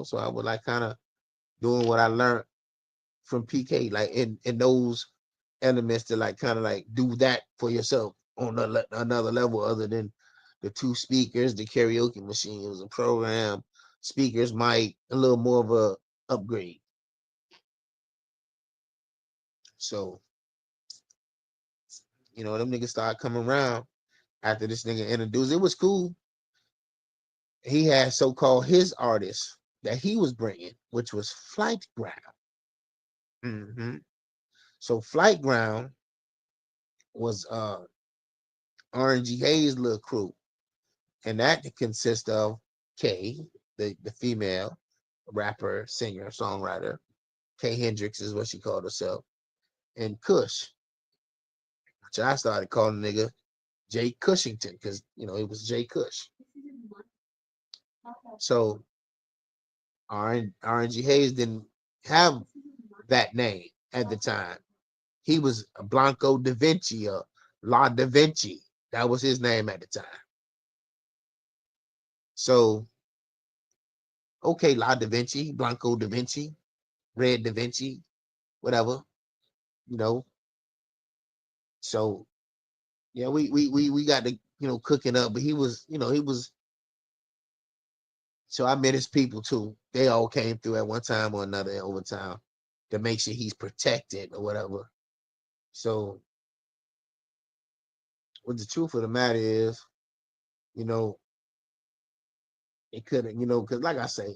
so I was like kind of doing what I learned from PK, like in those elements to like kind of like do that for yourself on another level other than the two speakers, the karaoke machine. It was a program, speakers, mic, a little more of a upgrade. So, them niggas started coming around after this nigga introduced. It was cool. He had so-called his artist that he was bringing, which was Flight Ground. So Flight Ground was RNG Hayes' little crew, and that consists of Kay, the female rapper, singer, songwriter. Kay Hendricks is what she called herself, and Kush, which I started calling the nigga Jay Cushington because it was Jay Cush. So RNG Hayes didn't have that name at the time. He was Blanco da Vinci or La Da Vinci. That was his name at the time. So, okay, La Da Vinci, Blanco da Vinci, Red Da Vinci, whatever, you know. So, yeah, we got the cooking up, but he was. So I met his people too. They all came through at one time or another over time to make sure he's protected or whatever. So, what the truth of the matter is, you know, it couldn't, because like I say,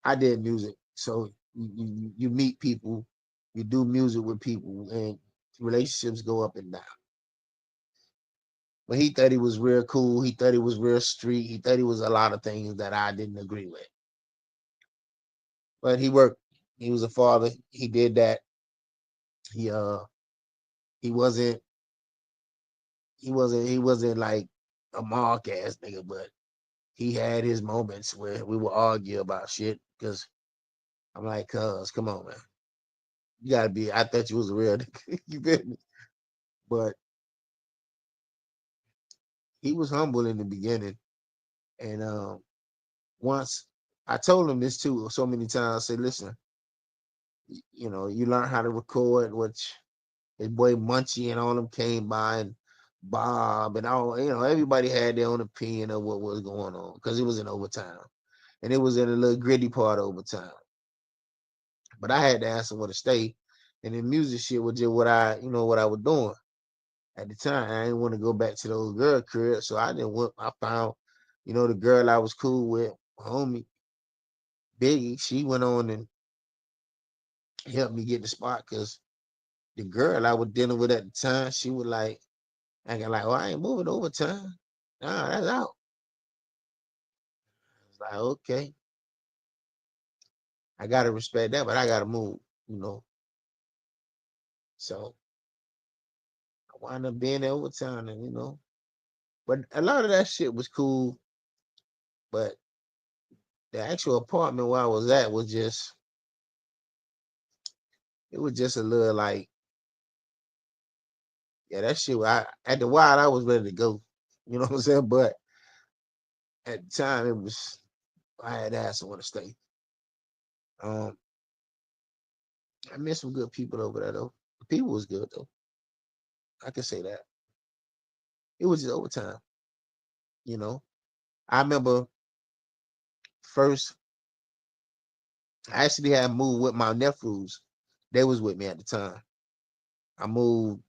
I did music. So you meet people, you do music with people, and relationships go up and down. But he thought he was real cool. He thought he was real street. He thought he was a lot of things that I didn't agree with. But he worked. He was a father. He did that. He he wasn't he wasn't like a mark ass nigga, but he had his moments where we would argue about shit because I'm like, cuz, come on, man. You gotta be. I thought you was a real nigga. You feel me? But he was humble in the beginning. And once I told him this too so many times, I said, listen, you learn how to record, which his boy Munchie and all them came by and Bob and all, everybody had their own opinion of what was going on because it was in overtime. And it was in a little gritty part of overtime. But I had to ask someone to stay. And the music shit was just what I was doing at the time. I didn't want to go back to those girl crib. So I didn't want I found, the girl I was cool with, homie, Biggie, she went on and helped me get the spot because the girl I was dealing with at the time, she was like, acting like, oh, I ain't moving overtime. Nah, that's out. I was like, okay, I gotta respect that, but I gotta move, you know. So I wound up being there overtime, and but a lot of that shit was cool. But the actual apartment where I was at was just, it was just a little like, yeah, that shit. At the wild, I was ready to go. You know what I'm saying? But at the time, it was I had asked someone to stay. Um, I met some good people over there though. The people was good though. I can say that. It was just overtime. You know, I remember first. I actually had moved with my nephews. They was with me at the time. I moved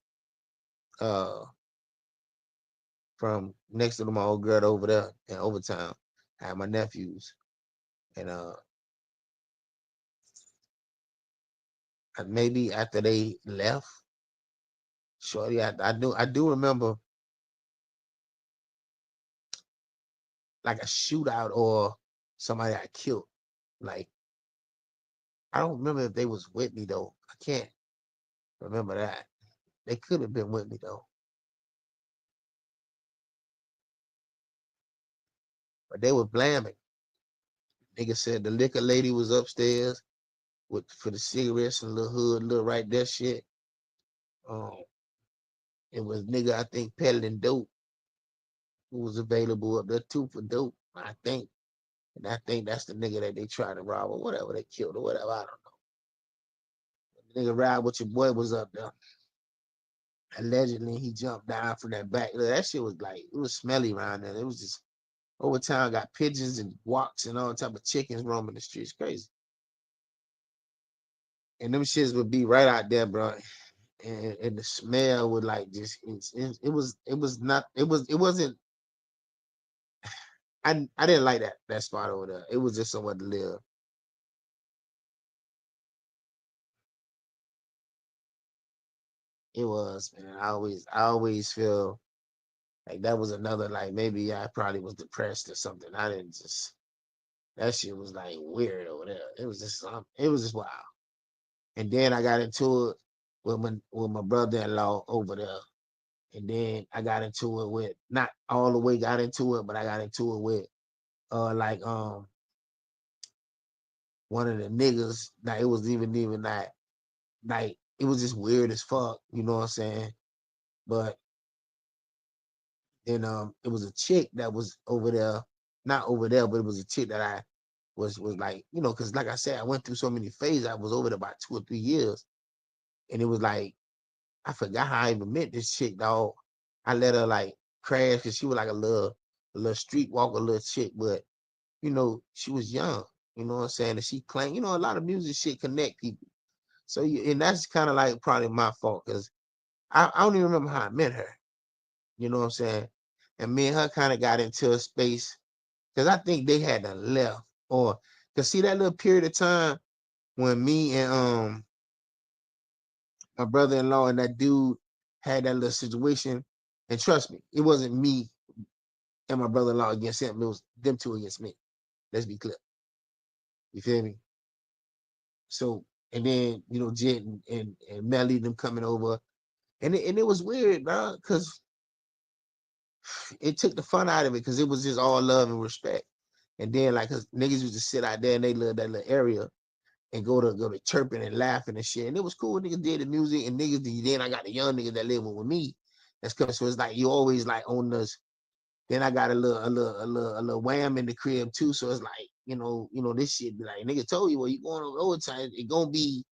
uh from next to my old girl over there in overtime. I had my nephews, and maybe after they left, shortly I do remember like a shootout or somebody got killed. Like I don't remember if they was with me though. I can't remember that. They could have been with me though. But they were blaming. Nigga said the liquor lady was upstairs with for the cigarettes and little hood, little right there shit. Um, it was nigga I think peddling dope who was available up there too for dope. I think, and I think that's the nigga that they tried to rob or whatever they killed or whatever. I don't know. The nigga ride with your boy was up there. Allegedly, he jumped down from that back. Look, that shit was like it was smelly around there. It was just over time got pigeons and walks and all type of chickens roaming the streets. Crazy. And them shits would be right out there, bro. And the smell would like just it was not it wasn't I didn't like that spot over there. It was just somewhere to live. It was, man. I always feel like that was another like maybe I probably was depressed or something. I didn't just that shit was like weird over there. It was just wild. And then I got into it with my brother-in-law over there. And then I got into it with not all the way got into it, but I got into it with like one of the niggas. Like it was even that like it was just weird as fuck, you know what I'm saying? But then it was a chick that was over there, not over there, but it was a chick that I was like, because like I said, I went through so many phases. I was over there about 2 or 3 years. And it was like I forgot how I even met this chick, dog. I let her like crash because she was like a little streetwalker, little chick, but she was young. You know what I'm saying? And she claimed, a lot of music shit connect people. So and that's kind of like probably my fault because I don't even remember how I met her. You know what I'm saying? And me and her kind of got into a space because I think they had to left or because see that little period of time when me and my brother-in-law and that dude had that little situation. And trust me, it wasn't me and my brother-in-law against him. It was them two against me. Let's be clear. You feel me? So, and then, Jet and Melly, them coming over. And it was weird, bro, because it took the fun out of it because it was just all love and respect. And then, like, cause niggas used to sit out there and they lived that little area and go to chirping and laughing and shit. And it was cool. Niggas did the music and then I got the young niggas that live with me. That's coming. So it's like you always like on this. Then I got a little wham in the crib too. So it's like, this shit be like, nigga told you, well, you going on overtime, it gonna be,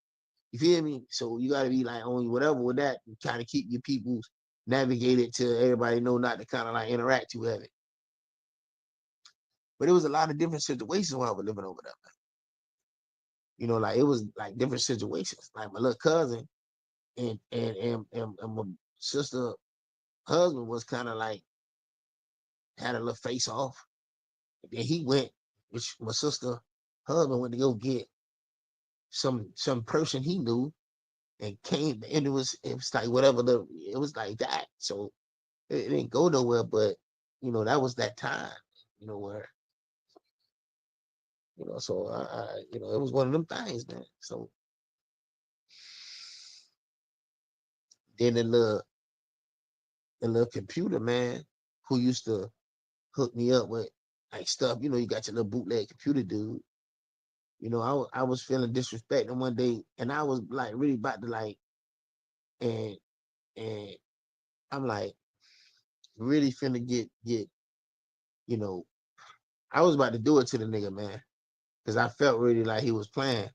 you feel me? So you gotta be like on whatever with that and kind of keep your people. navigate it to everybody know not to kind of like interact too heavy. But it was a lot of different situations while I was living over there. You know, like it was like different situations. Like my little cousin and my sister husband was kind of like had a little face off. And then he went, which my sister husband went to go get some person he knew and came, and it was like whatever it was like that. So it didn't go nowhere, but you know, that was that time, you know, where you know, so you know, it was one of them things, man. So then the little computer man who used to hook me up with like stuff, you know, you got your little bootleg computer dude. You know, I was feeling disrespected one day, and I was like really about to like, and and I'm like really finna get, you know, I was about to do it to the nigga, man, because I felt really like he was playing.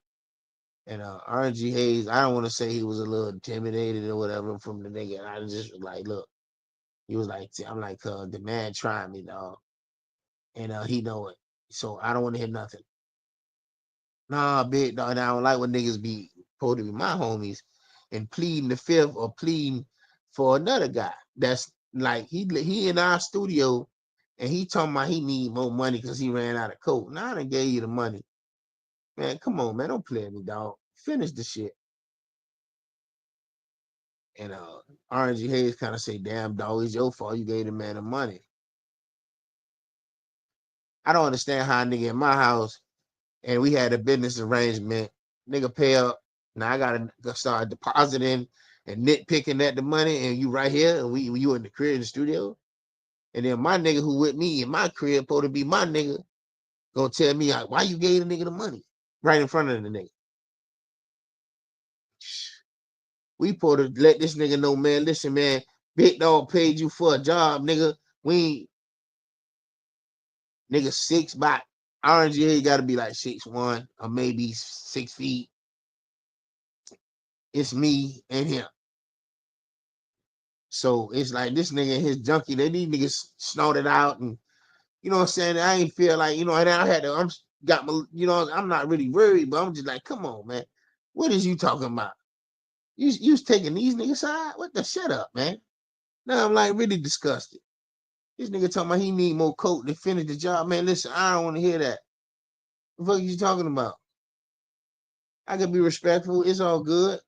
And RNG Hayes, I don't want to say he was a little intimidated or whatever from the nigga. And I just was like, look, he was like, I'm like, the man trying me, dog. And he know it. So I don't want to hear nothing. Nah, big dog. And I don't like when niggas be supposed to be my homies and pleading the fifth or pleading for another guy. That's like he in our studio and he talking about he need more money because he ran out of coke. Now I done gave you the money. Man, come on, man. Don't play with me, dog. Finish the shit. And RNG Hayes kind of say, damn, dog, it's your fault. You gave the man the money. I don't understand how a nigga in my house and we had a business arrangement. Nigga pay up. Now I gotta start depositing and nitpicking at the money, and you right here, and you in the crib in the studio. And then my nigga who with me in my crib, supposed to be my nigga, gonna tell me why you gave the nigga the money right in front of the nigga. We supposed to let this nigga know, man. Listen, man, Big Dog paid you for a job, nigga. We ain't nigga 6 by RNGA gotta be like 6'1" or maybe 6 feet. It's me and him. So it's like this nigga and his junkie, they these niggas snorted out, and you know what I'm saying? I ain't feel like, you know, and I had to, got my, you know, I'm not really worried, but I'm just like, come on, man. What is you talking about? You was taking these niggas side? What the shut up, man? Now I'm like really disgusted. This nigga talking about he need more coke to finish the job. Man, listen, I don't want to hear that. What the fuck are you talking about? I can be respectful. It's all good.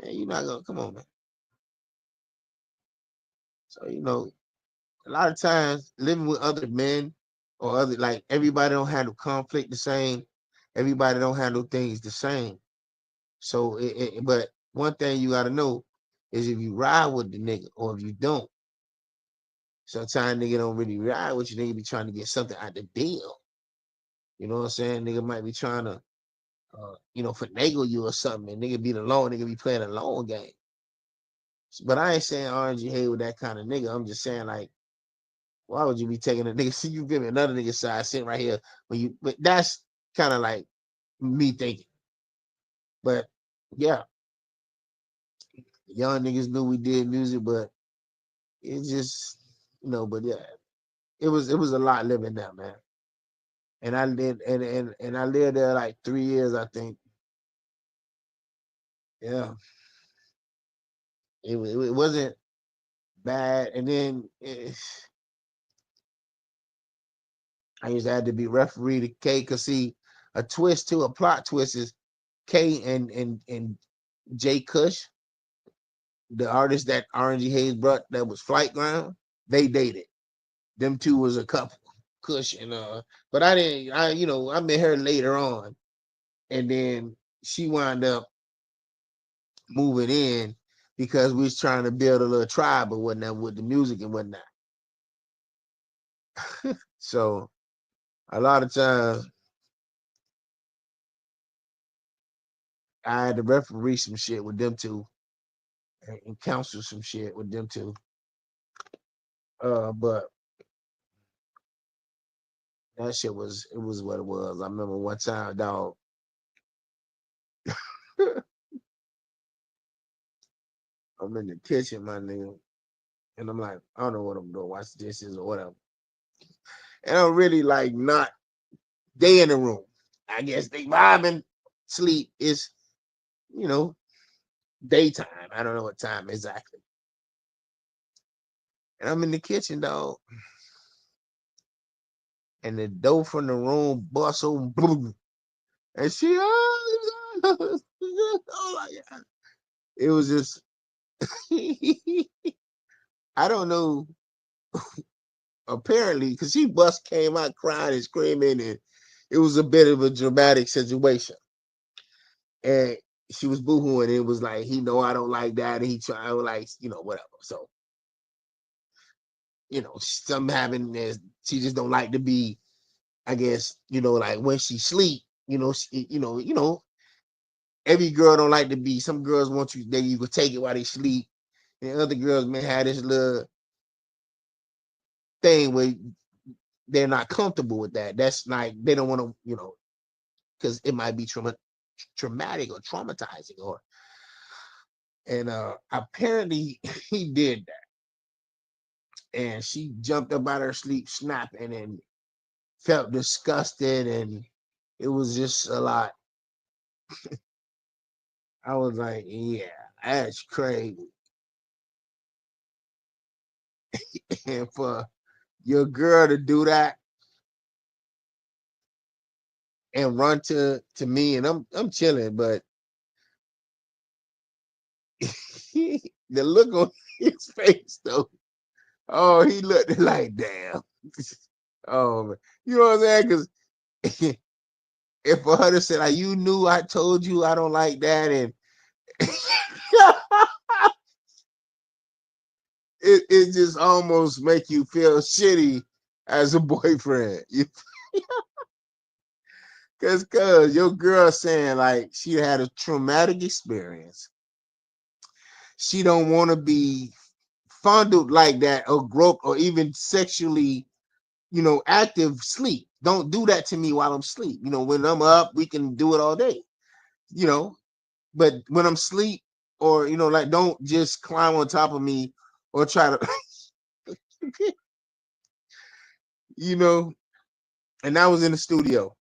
Man, you're not gonna come on, man. So, you know, a lot of times living with other men or other like everybody don't handle conflict the same. Everybody don't handle things the same. So but one thing you gotta know is if you ride with the nigga or if you don't, sometimes nigga don't really ride with you, nigga be trying to get something out the deal. You know what I'm saying? Nigga might be trying to you know, finagle you or something, and nigga be the long nigga be playing a long game. But I ain't saying RNG Hay with that kind of nigga. I'm just saying like, why would you be taking a nigga? See, you give me another nigga side sitting right here when you. But that's kind of like me thinking. But yeah, young niggas knew we did music, but it just you know. But yeah, it was a lot living there, man. And I did and I lived there like 3 years, I think. Yeah, it wasn't bad. And then I used to have to be referee to K, cause see a twist to a plot twist is K and Jay Cush, the artist that RNG Hayes brought that was Flight Ground, they dated. Them two was a couple. Kush and but I didn't you know, I met her later on, and then she wound up moving in because we was trying to build a little tribe or whatnot with the music and whatnot. So a lot of times I had to referee some shit with them two and counsel some shit with them two. But that shit was what it was. I remember one time, dog. I'm in the kitchen, my nigga. And I'm like, I don't know what I'm doing, watch the dishes or whatever. And I'm really like not, they in the room. I guess they vibing, sleep is, you know, daytime. I don't know what time exactly. And I'm in the kitchen, dog. And the door from the room busts open, boom. And she, oh my God. It was just, I don't know, apparently, because she came out crying and screaming, and it was a bit of a dramatic situation. And she was boohooing. It was like, he know I don't like that. And he tried, like, whatever. So, something happened is she just don't like to be, I guess, like when she sleep, every girl don't like to be, some girls want you could take it while they sleep. And other girls may have this little thing where they're not comfortable with that. That's like, they don't want to, because it might be traumatic or traumatizing and apparently he did that. And she jumped up out of her sleep snapping and felt disgusted, and it was just a lot. I was like, yeah, that's crazy. And for your girl to do that and run to me, and I'm chilling, but the look on his face though, oh, he looked like, damn. Oh man. You know what I'm saying? Because if for her to say, like, you knew I told you I don't like that, and it just almost make you feel shitty as a boyfriend. Cause your girl saying like she had a traumatic experience. She don't want to be fondled like that or groped or even sexually, active sleep. Don't do that to me while I'm asleep. When I'm up, we can do it all day. But when I'm asleep, or like, don't just climb on top of me or try to, you know. And I was in the studio.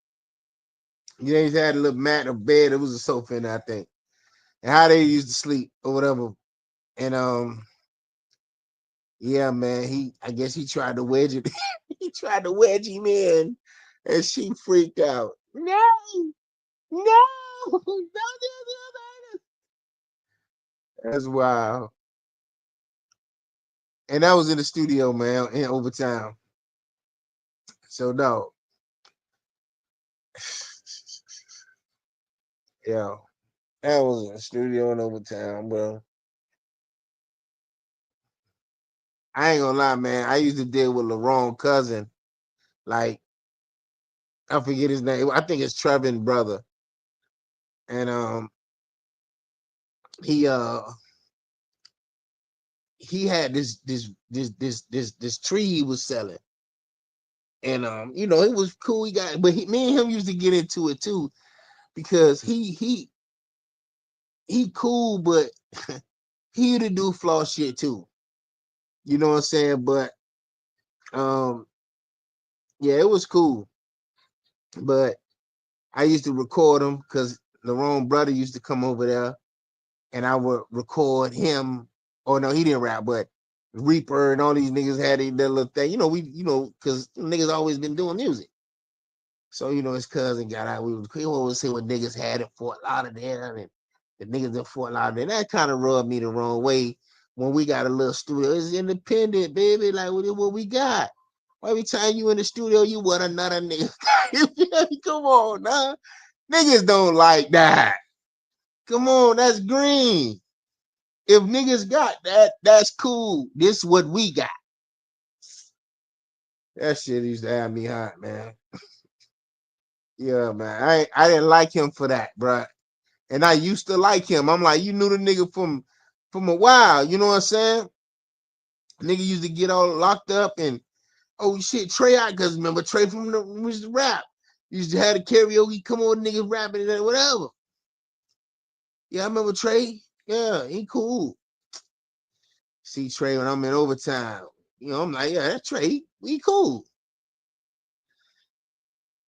He's had a little mat, a bed. It was a sofa in there, I think. And how they used to sleep or whatever. And yeah, man, I guess he tried to wedge it. He tried to wedge him in, and she freaked out. No, no, don't do that. That's wild. And that was in the studio, man, in overtime. So no, yeah, that was in the studio in overtime, bro. I ain't gonna lie, man. I used to deal with LaRon cousin. Like, I forget his name. I think it's Trevin brother. And he he had this tree he was selling. And it was cool. But me and him used to get into it too, because he cool, but he used to do flaw shit too. You know what I'm saying? But um, yeah, it was cool. But I used to record him because LaRon brother used to come over there, and I would record him. Oh no, he didn't rap, but Reaper and all these niggas had their little thing. Because niggas always been doing music. So, his cousin got out. We always say what niggas had in Fort Lauderdale, and the niggas in Fort Lauderdale. That kind of rubbed me the wrong way when we got a little studio. It's independent, baby. Like, what we got? Every time you in the studio, you want another nigga. Come on, nah. Niggas don't like that. Come on, that's green. If niggas got that, that's cool. This what we got. That shit used to have me hot, man. Yeah, man. I didn't like him for that, bro. And I used to like him. I'm like, you knew the nigga from a while. You know what I'm saying? Nigga used to get all locked up, and oh shit, Trey out, because remember Trey from the used to rap. Used to have the karaoke, come on, niggas rapping and whatever. Yeah, I remember Trey. Yeah, he cool. See Trey when I'm in overtime. You know, I'm like, yeah, that's Trey. We cool.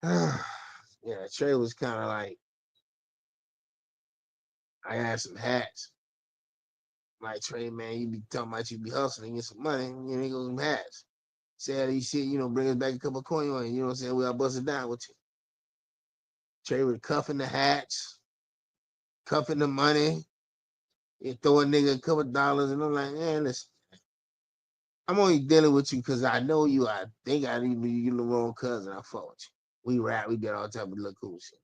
Yeah, Trey was kind of like, I had some hats. Like, Trey, man, you be talking about you be hustling, get some money, and then go some hats. Say that shit, you know, bring us back a couple of coin on you. You know what I'm saying? We'll bust it down with you. Trey was cuffing the hats, cuffing the money, and throw a nigga a couple of dollars. And I'm like, man, listen, I'm only dealing with you because I know you. I think I need you the wrong cousin. I fought you. We rap, we did all type of little cool shit.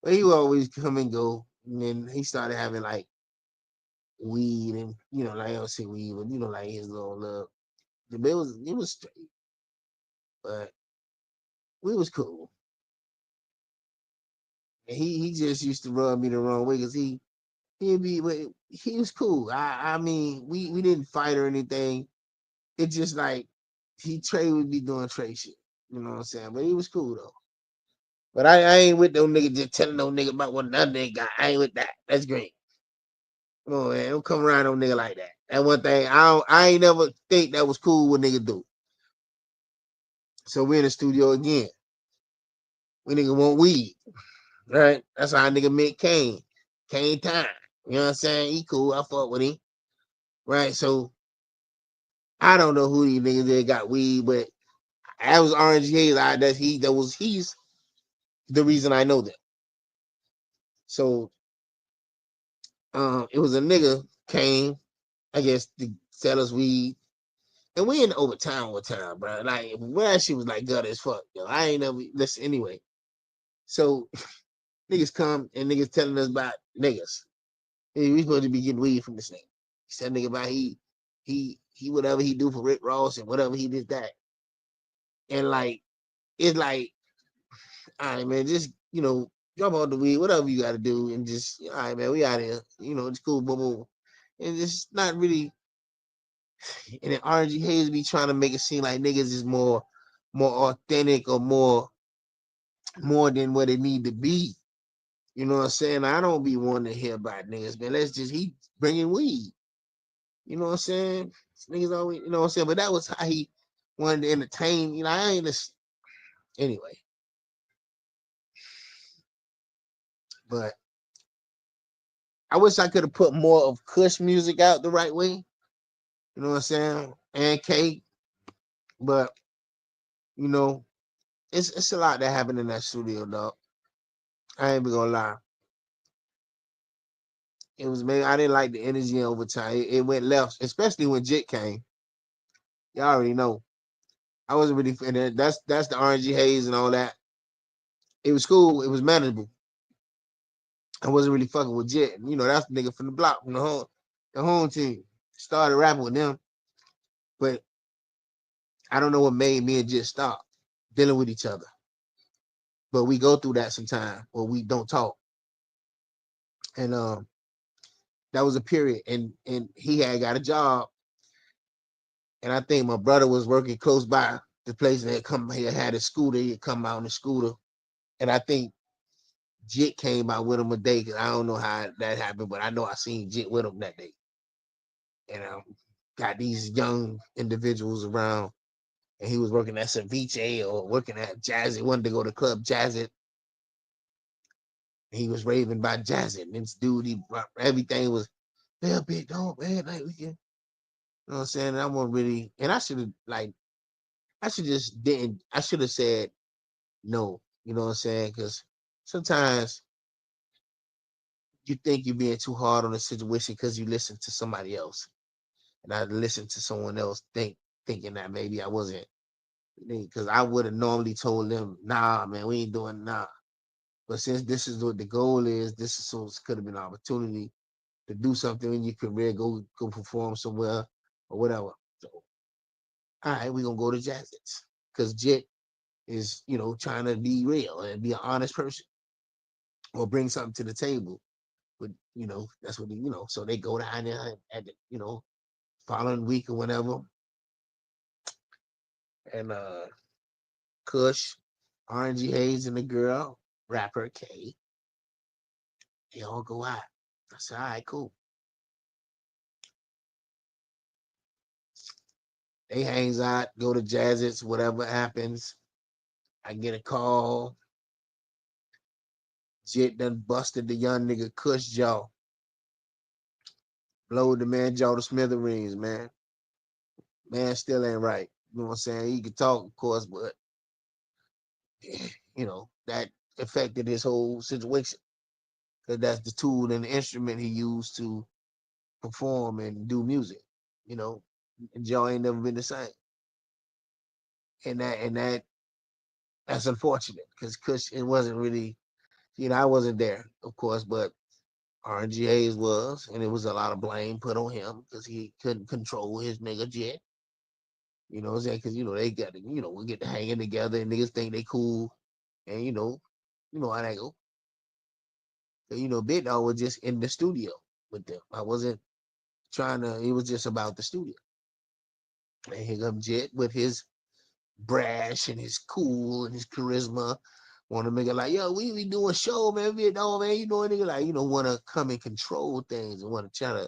But he would always come and go. And then he started having like weed and, you know, like I don't say weed, but you know, like his little it was straight. But we was cool. And he just used to rub me the wrong way because he was cool. I mean, we didn't fight or anything. It just like Trey would be doing Trey shit. You know what I'm saying? But he was cool though. But I ain't with no nigga just telling no nigga about what another nigga got. I ain't with that. That's green. Come on, man. Don't come around no nigga like that. That one thing I ain't never think that was cool what nigga do. So we in the studio again. We nigga want weed. Right? That's how nigga met Kane. Kane time. You know what I'm saying? He cool. I fuck with him. Right? So I don't know who these niggas that got weed, but that was Orange Haze. He's the reason I know that. So it was a nigga came, I guess, to sell us weed. And we in overtime one time, bro. Like, when that shit was like gut as fuck, yo. I ain't never listen anyway. So niggas come and niggas telling us about niggas. Hey, we supposed to be getting weed from this nigga. He said nigga about he whatever he do for Rick Ross and whatever he did that. And like it's like, all right, man, just drop out the weed, whatever you gotta do, and just all right, man, we out here. It's cool, boom, boom. And it's not really. And then RG Hayes be trying to make it seem like niggas is more authentic or more than what it need to be. You know what I'm saying? I don't be wanting to hear about niggas, man. He bringing weed. You know what I'm saying? Niggas always, you know what I'm saying? But that was how he wanted to entertain. I ain't just, anyway. But I wish I could have put more of Kush music out the right way. You know what I'm saying? And K. But, you know, it's a lot that happened in that studio, dog. I ain't even gonna lie. It was, man, I didn't like the energy in overtime. It went left, especially when Jit came. Y'all already know. I wasn't really that's the RNG Haze and all that. It was cool. It was manageable. I wasn't really fucking with Jit. That's the nigga from the block, from the home team. Started rapping with them, but I don't know what made me and Jit stop dealing with each other. But we go through that sometime where we don't talk. And that was a period. And he had got a job. And I think my brother was working close by the place that he had a scooter. He'd come out on the scooter. And I think Jit came out with him a day, because I don't know how that happened, but I know I seen Jit with him that day. And got these young individuals around, and he was working at Ceviche or working at Jazz. He wanted to go to Club Jazz. He was raving about Jazz. And this dude, everything was, yeah, big dog, man. Like, we can, you know what I'm saying? And I wasn't really, and I should have, I should have said no, you know what I'm saying? Because sometimes you think you're being too hard on the situation because you listen to somebody else. And I listened to someone else thinking that maybe I wasn't, because I would have normally told them, nah, man, we ain't doing nah. But since this is what the goal is, this is so could have been an opportunity to do something in your career, go perform somewhere or whatever. So, all right, we're gonna go to Jazzits. Because Jit is, trying to be real and be an honest person or bring something to the table. But that's what so they go down there at the, following week or whatever. And Kush, RNG Hayes, and the girl, rapper K, they all go out. I said, all right, cool. They hangs out, go to Jazzits, whatever happens. I get a call. Jit done busted the young nigga Kush jaw. Blowed the man jaw to smithereens, man. Man still ain't right. You know what I'm saying? He could talk, of course, but that affected his whole situation. Because that's the tool and the instrument he used to perform and do music. You know, and Joe ain't never been the same. And that's unfortunate because Kush, it wasn't really, I wasn't there, of course, but RNG Hayes was, and it was a lot of blame put on him because he couldn't control his nigga Jet. You know what I'm saying? Because they got to, we get to hanging together and niggas think they cool, and how that go. So, Big Dog was just in the studio with them. I wasn't trying to. It was just about the studio. And here come Jet with his brash and his cool and his charisma. Want to make it like, yo, we be doing show, man. Big Dog, man. Nigga like, want to come and control things and want to try to.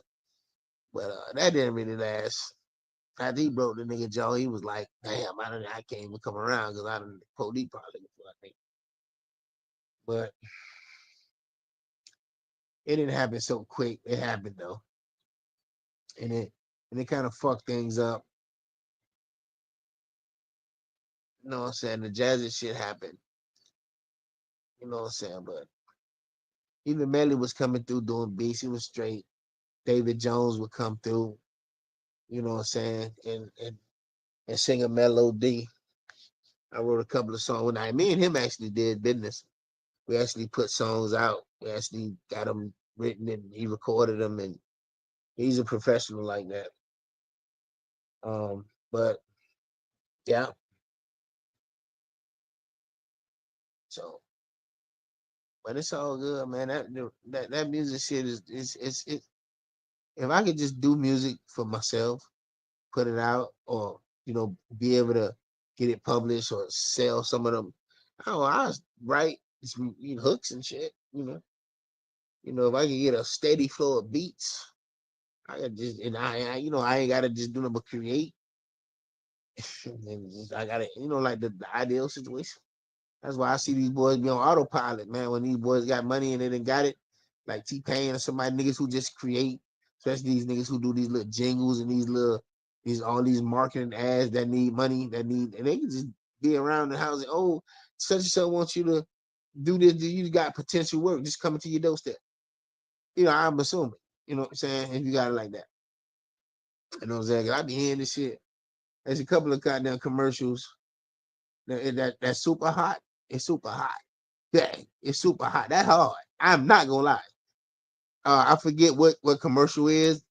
But that didn't really last. After he broke the nigga jaw, he was like, damn, I can't even come around because I done police probably before, I think. But it didn't happen so quick. It happened though. And it kind of fucked things up. You know what I'm saying? The jazzy shit happened. You know what I'm saying? But even Melly was coming through doing beats. He was straight. David Jones would come through. You know what I'm saying? And sing a melody. I wrote a couple of songs. Now, me and him actually did business. We actually put songs out. We actually got them written and he recorded them, and he's a professional like that. But yeah. So, but it's all good, man. That music shit is it. If I could just do music for myself, put it out, or be able to get it published or sell some of them. Oh, I was write some hooks and shit. If I could get a steady flow of beats, I could just and I ain't gotta just do nothing but create. And I gotta like the ideal situation. That's why I see these boys be on autopilot, man. When these boys got money and they done got it, like T-Pain or somebody niggas who just create, especially these niggas who do these little jingles and these all these marketing ads that need money, and they can just be around the house and such and such wants you to do this, you got potential work just coming to your doorstep. I'm assuming. You know what I'm saying? If you got it like that. You know what I'm saying? 'Cause I be hearing this shit. There's a couple of goddamn commercials that's super hot. It's super hot. Yeah, it's super hot. That hard. I'm not gonna lie. I forget what commercial is.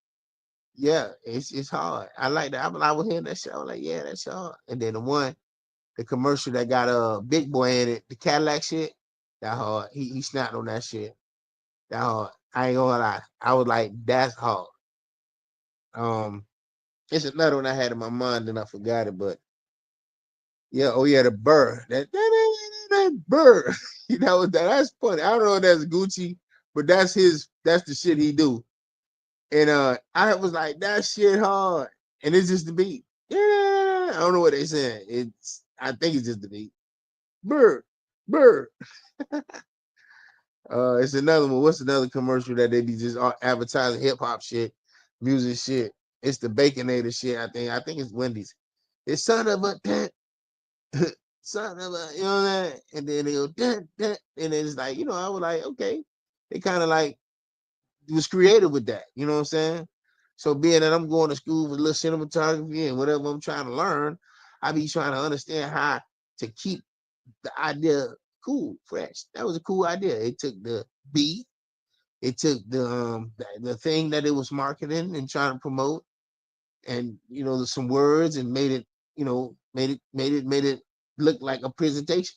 Yeah, it's hard. I like that. I was hearing that shit. I was like, yeah, that's hard. And then the commercial that got a big boy in it, the Cadillac shit, that hard. He snapped on that shit. That hard. I ain't gonna lie. I was like, that's hard. It's another one I had in my mind and I forgot it, but yeah, oh yeah, the Burr. That Burr. That's funny. I don't know if that's Gucci, but that's the shit he do. And I was like, that shit hard. And it's just the beat. Yeah, I don't know what they saying. I think it's just the beat. Burr, Burr. It's another one. What's another commercial that they be just advertising hip hop shit, music shit? It's the Baconator shit. I think it's Wendy's. It's son of a son of a, that. And then they go and it's like, I was like, okay. They kind of like was creative with that. You know what I'm saying? So being that I'm going to school for little cinematography and whatever I'm trying to learn, I be trying to understand how to keep the idea cool, fresh. That was a cool idea. It took the beat, it took the thing that it was marketing and trying to promote, and some words, and made it, made it look like a presentation.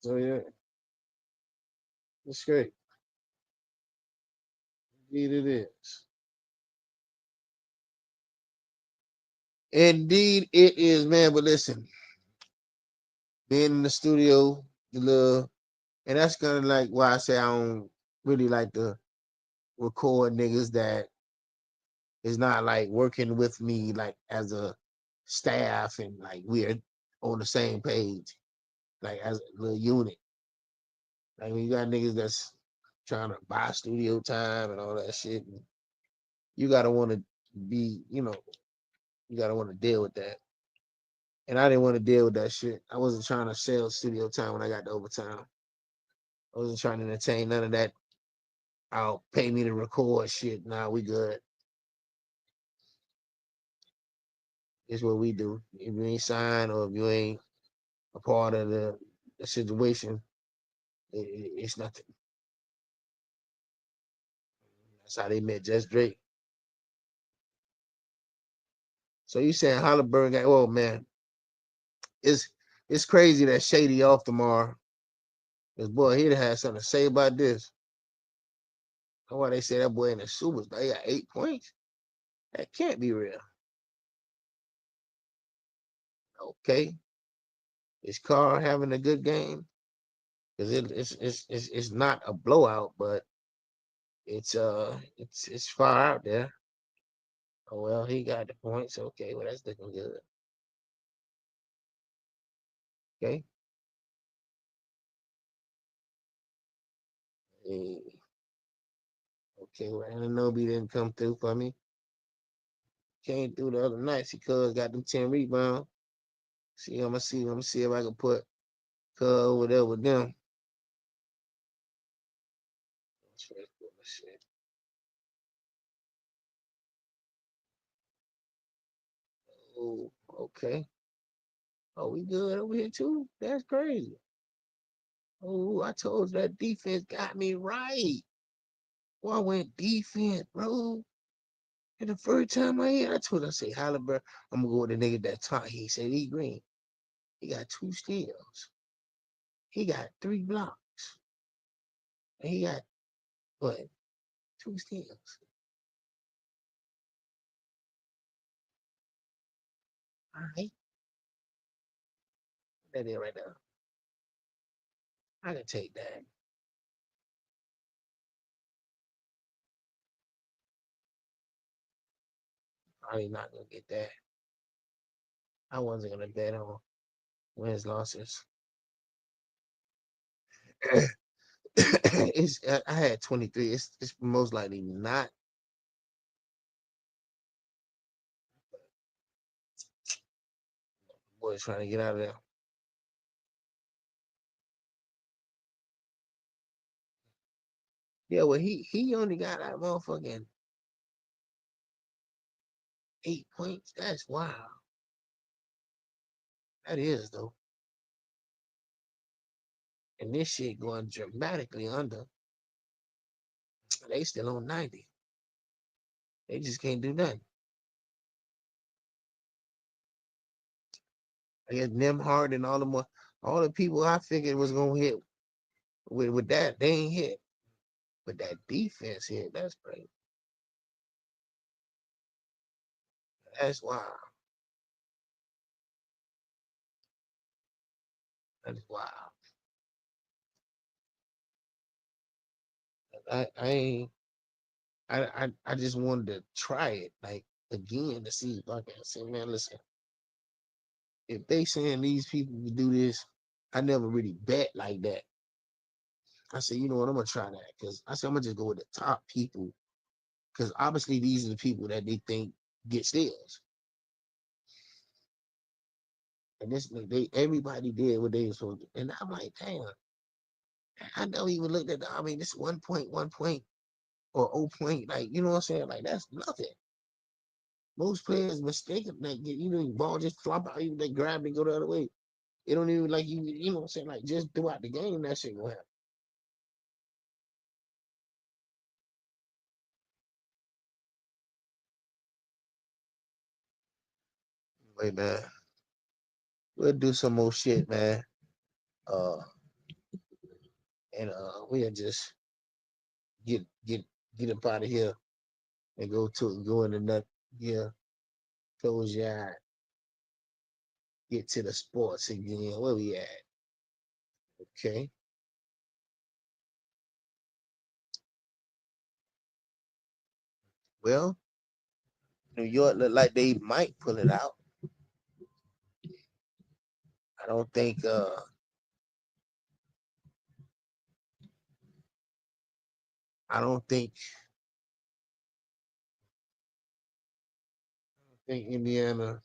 So yeah, it's great. Indeed, it is. Indeed, it is, man. But listen, being in the studio, and that's kind of like why I say I don't really like to record niggas that It's not like working with me like as a staff and like we're on the same page, like as a little unit. Like when you got niggas that's trying to buy studio time and all that shit, and you gotta want to be, you gotta want to deal with that. And I didn't want to deal with that shit. I wasn't trying to sell studio time when I got to overtime. I wasn't trying to entertain none of that. I'll pay me to record shit. Nah, we good. It's what we do. If you ain't signed or if you ain't a part of the situation, it's nothing. That's how they met Just Drake. So you saying Halliburton got, oh man, it's it's crazy that Shady off tomorrow. Because boy, he'd have had something to say about this. That's why they say that boy in the Super, he got 8 points. That can't be real. Okay. Is Carr having a good game? Because it's not a blowout, but it's far out there. Oh well, he got the points. Okay, well that's looking good. Okay. Hey, okay, well Ananobi didn't come through for me. Came through the other night. See Cuz got them 10 rebounds. I'm gonna see if I can put Cuz over there with them. Oh, okay. Oh, we good over here too? That's crazy. Oh, I told you that defense got me right. Well, I went defense, bro. And the first time I told him, I say, Halliburton, I'm gonna go with the nigga that taught. He said, E Green. He got 2 steals. He got 3 blocks. And he got what? 2 steals. All right. That is right there. I can take that. Probably not gonna get that. I wasn't gonna bet on wins losses. I had 23. It's most likely not. Boys trying to get out of there. Yeah, well he only got that motherfucking 8 points. That's wild. That is though. And this shit going dramatically under. They still on 90. They just can't do nothing. I guess Nemhard and all the people I figured was gonna hit with that, they ain't hit. But that defense hit, that's great. That's wild. That is wild. I ain't I just wanted to try it like again to see if I can say, man, listen, if they saying these people can do this, I never really bet like that. I said, you know what, I'm gonna try that because I said I'm gonna just go with the top people because obviously these are the people that they think get steals. And this they everybody did what they were supposed to. And I'm like, damn, I never even looked at I mean, this 1 point or 0 point, like you know what I'm saying? Like that's nothing. Most players mistaken like ball just flop out, even they grab and go the other way. It don't even like you know what I'm saying? Like just throughout the game, that shit gonna happen. Wait, man. We'll do some more shit, man. Uh and we'll just get get get up out of here and go in the nut yeah, close your eye, get to the sports again. Where we at? Okay. Well, New York look like they might pull it out. I don't think I don't think Indiana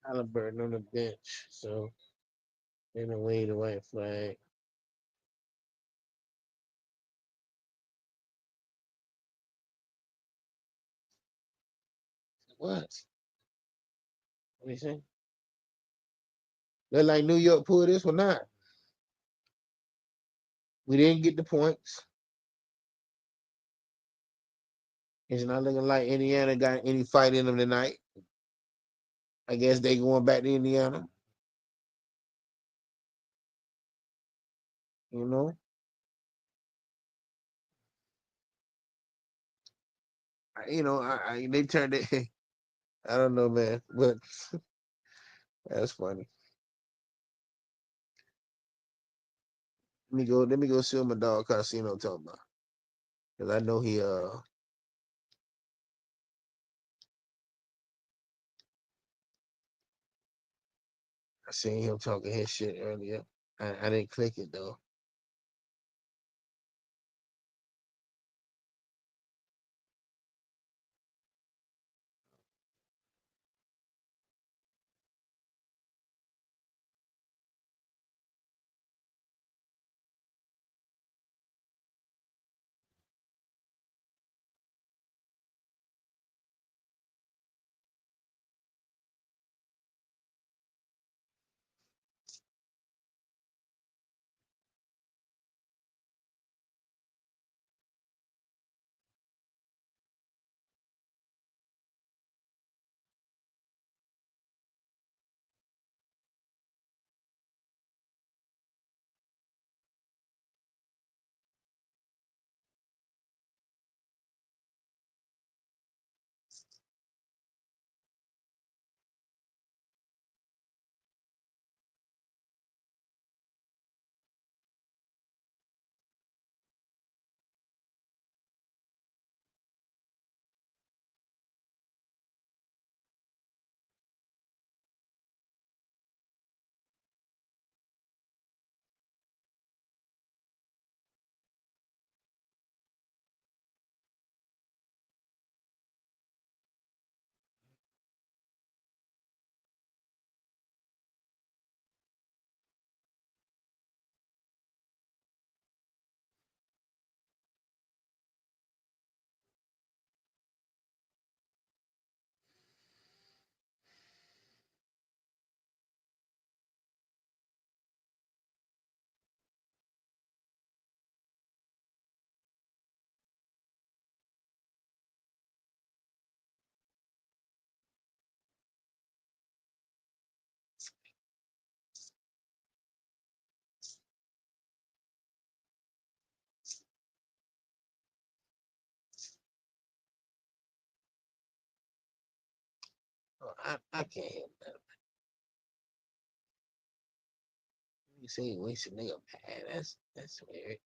Halliburton on the bench. So in a way the white flag. What? What do you say? Look like New York pulled this one out. We didn't get the points. It's not looking like Indiana got any fight in them tonight. I guess they going back to Indiana. You know, they turned it. I don't know, man, but that's funny. Let me go see what my dog Casino talking about. Cause I know I seen him talking his shit earlier. I didn't click it though. Oh, I can't help that. You say wasting nigga pad. That's weird. Ain't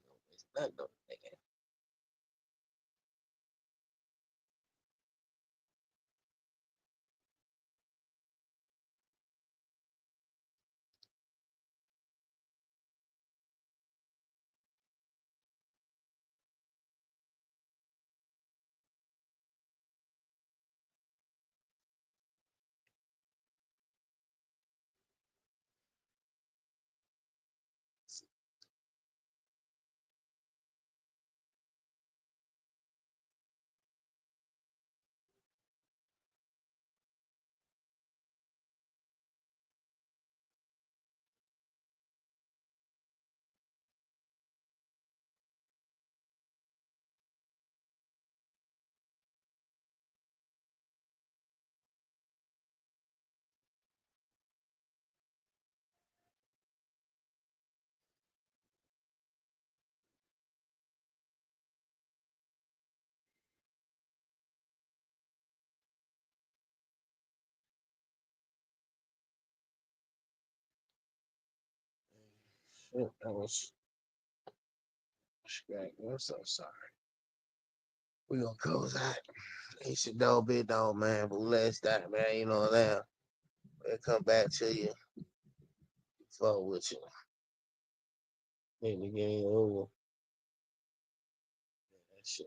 gonna waste nothing on the nigga. Shit, that was scrappy. I'm so sorry. We gonna close out. It's your dog, big dog, man. But last that, man, you know that. We'll come back to you. Fuck with you. Need to get over that shit.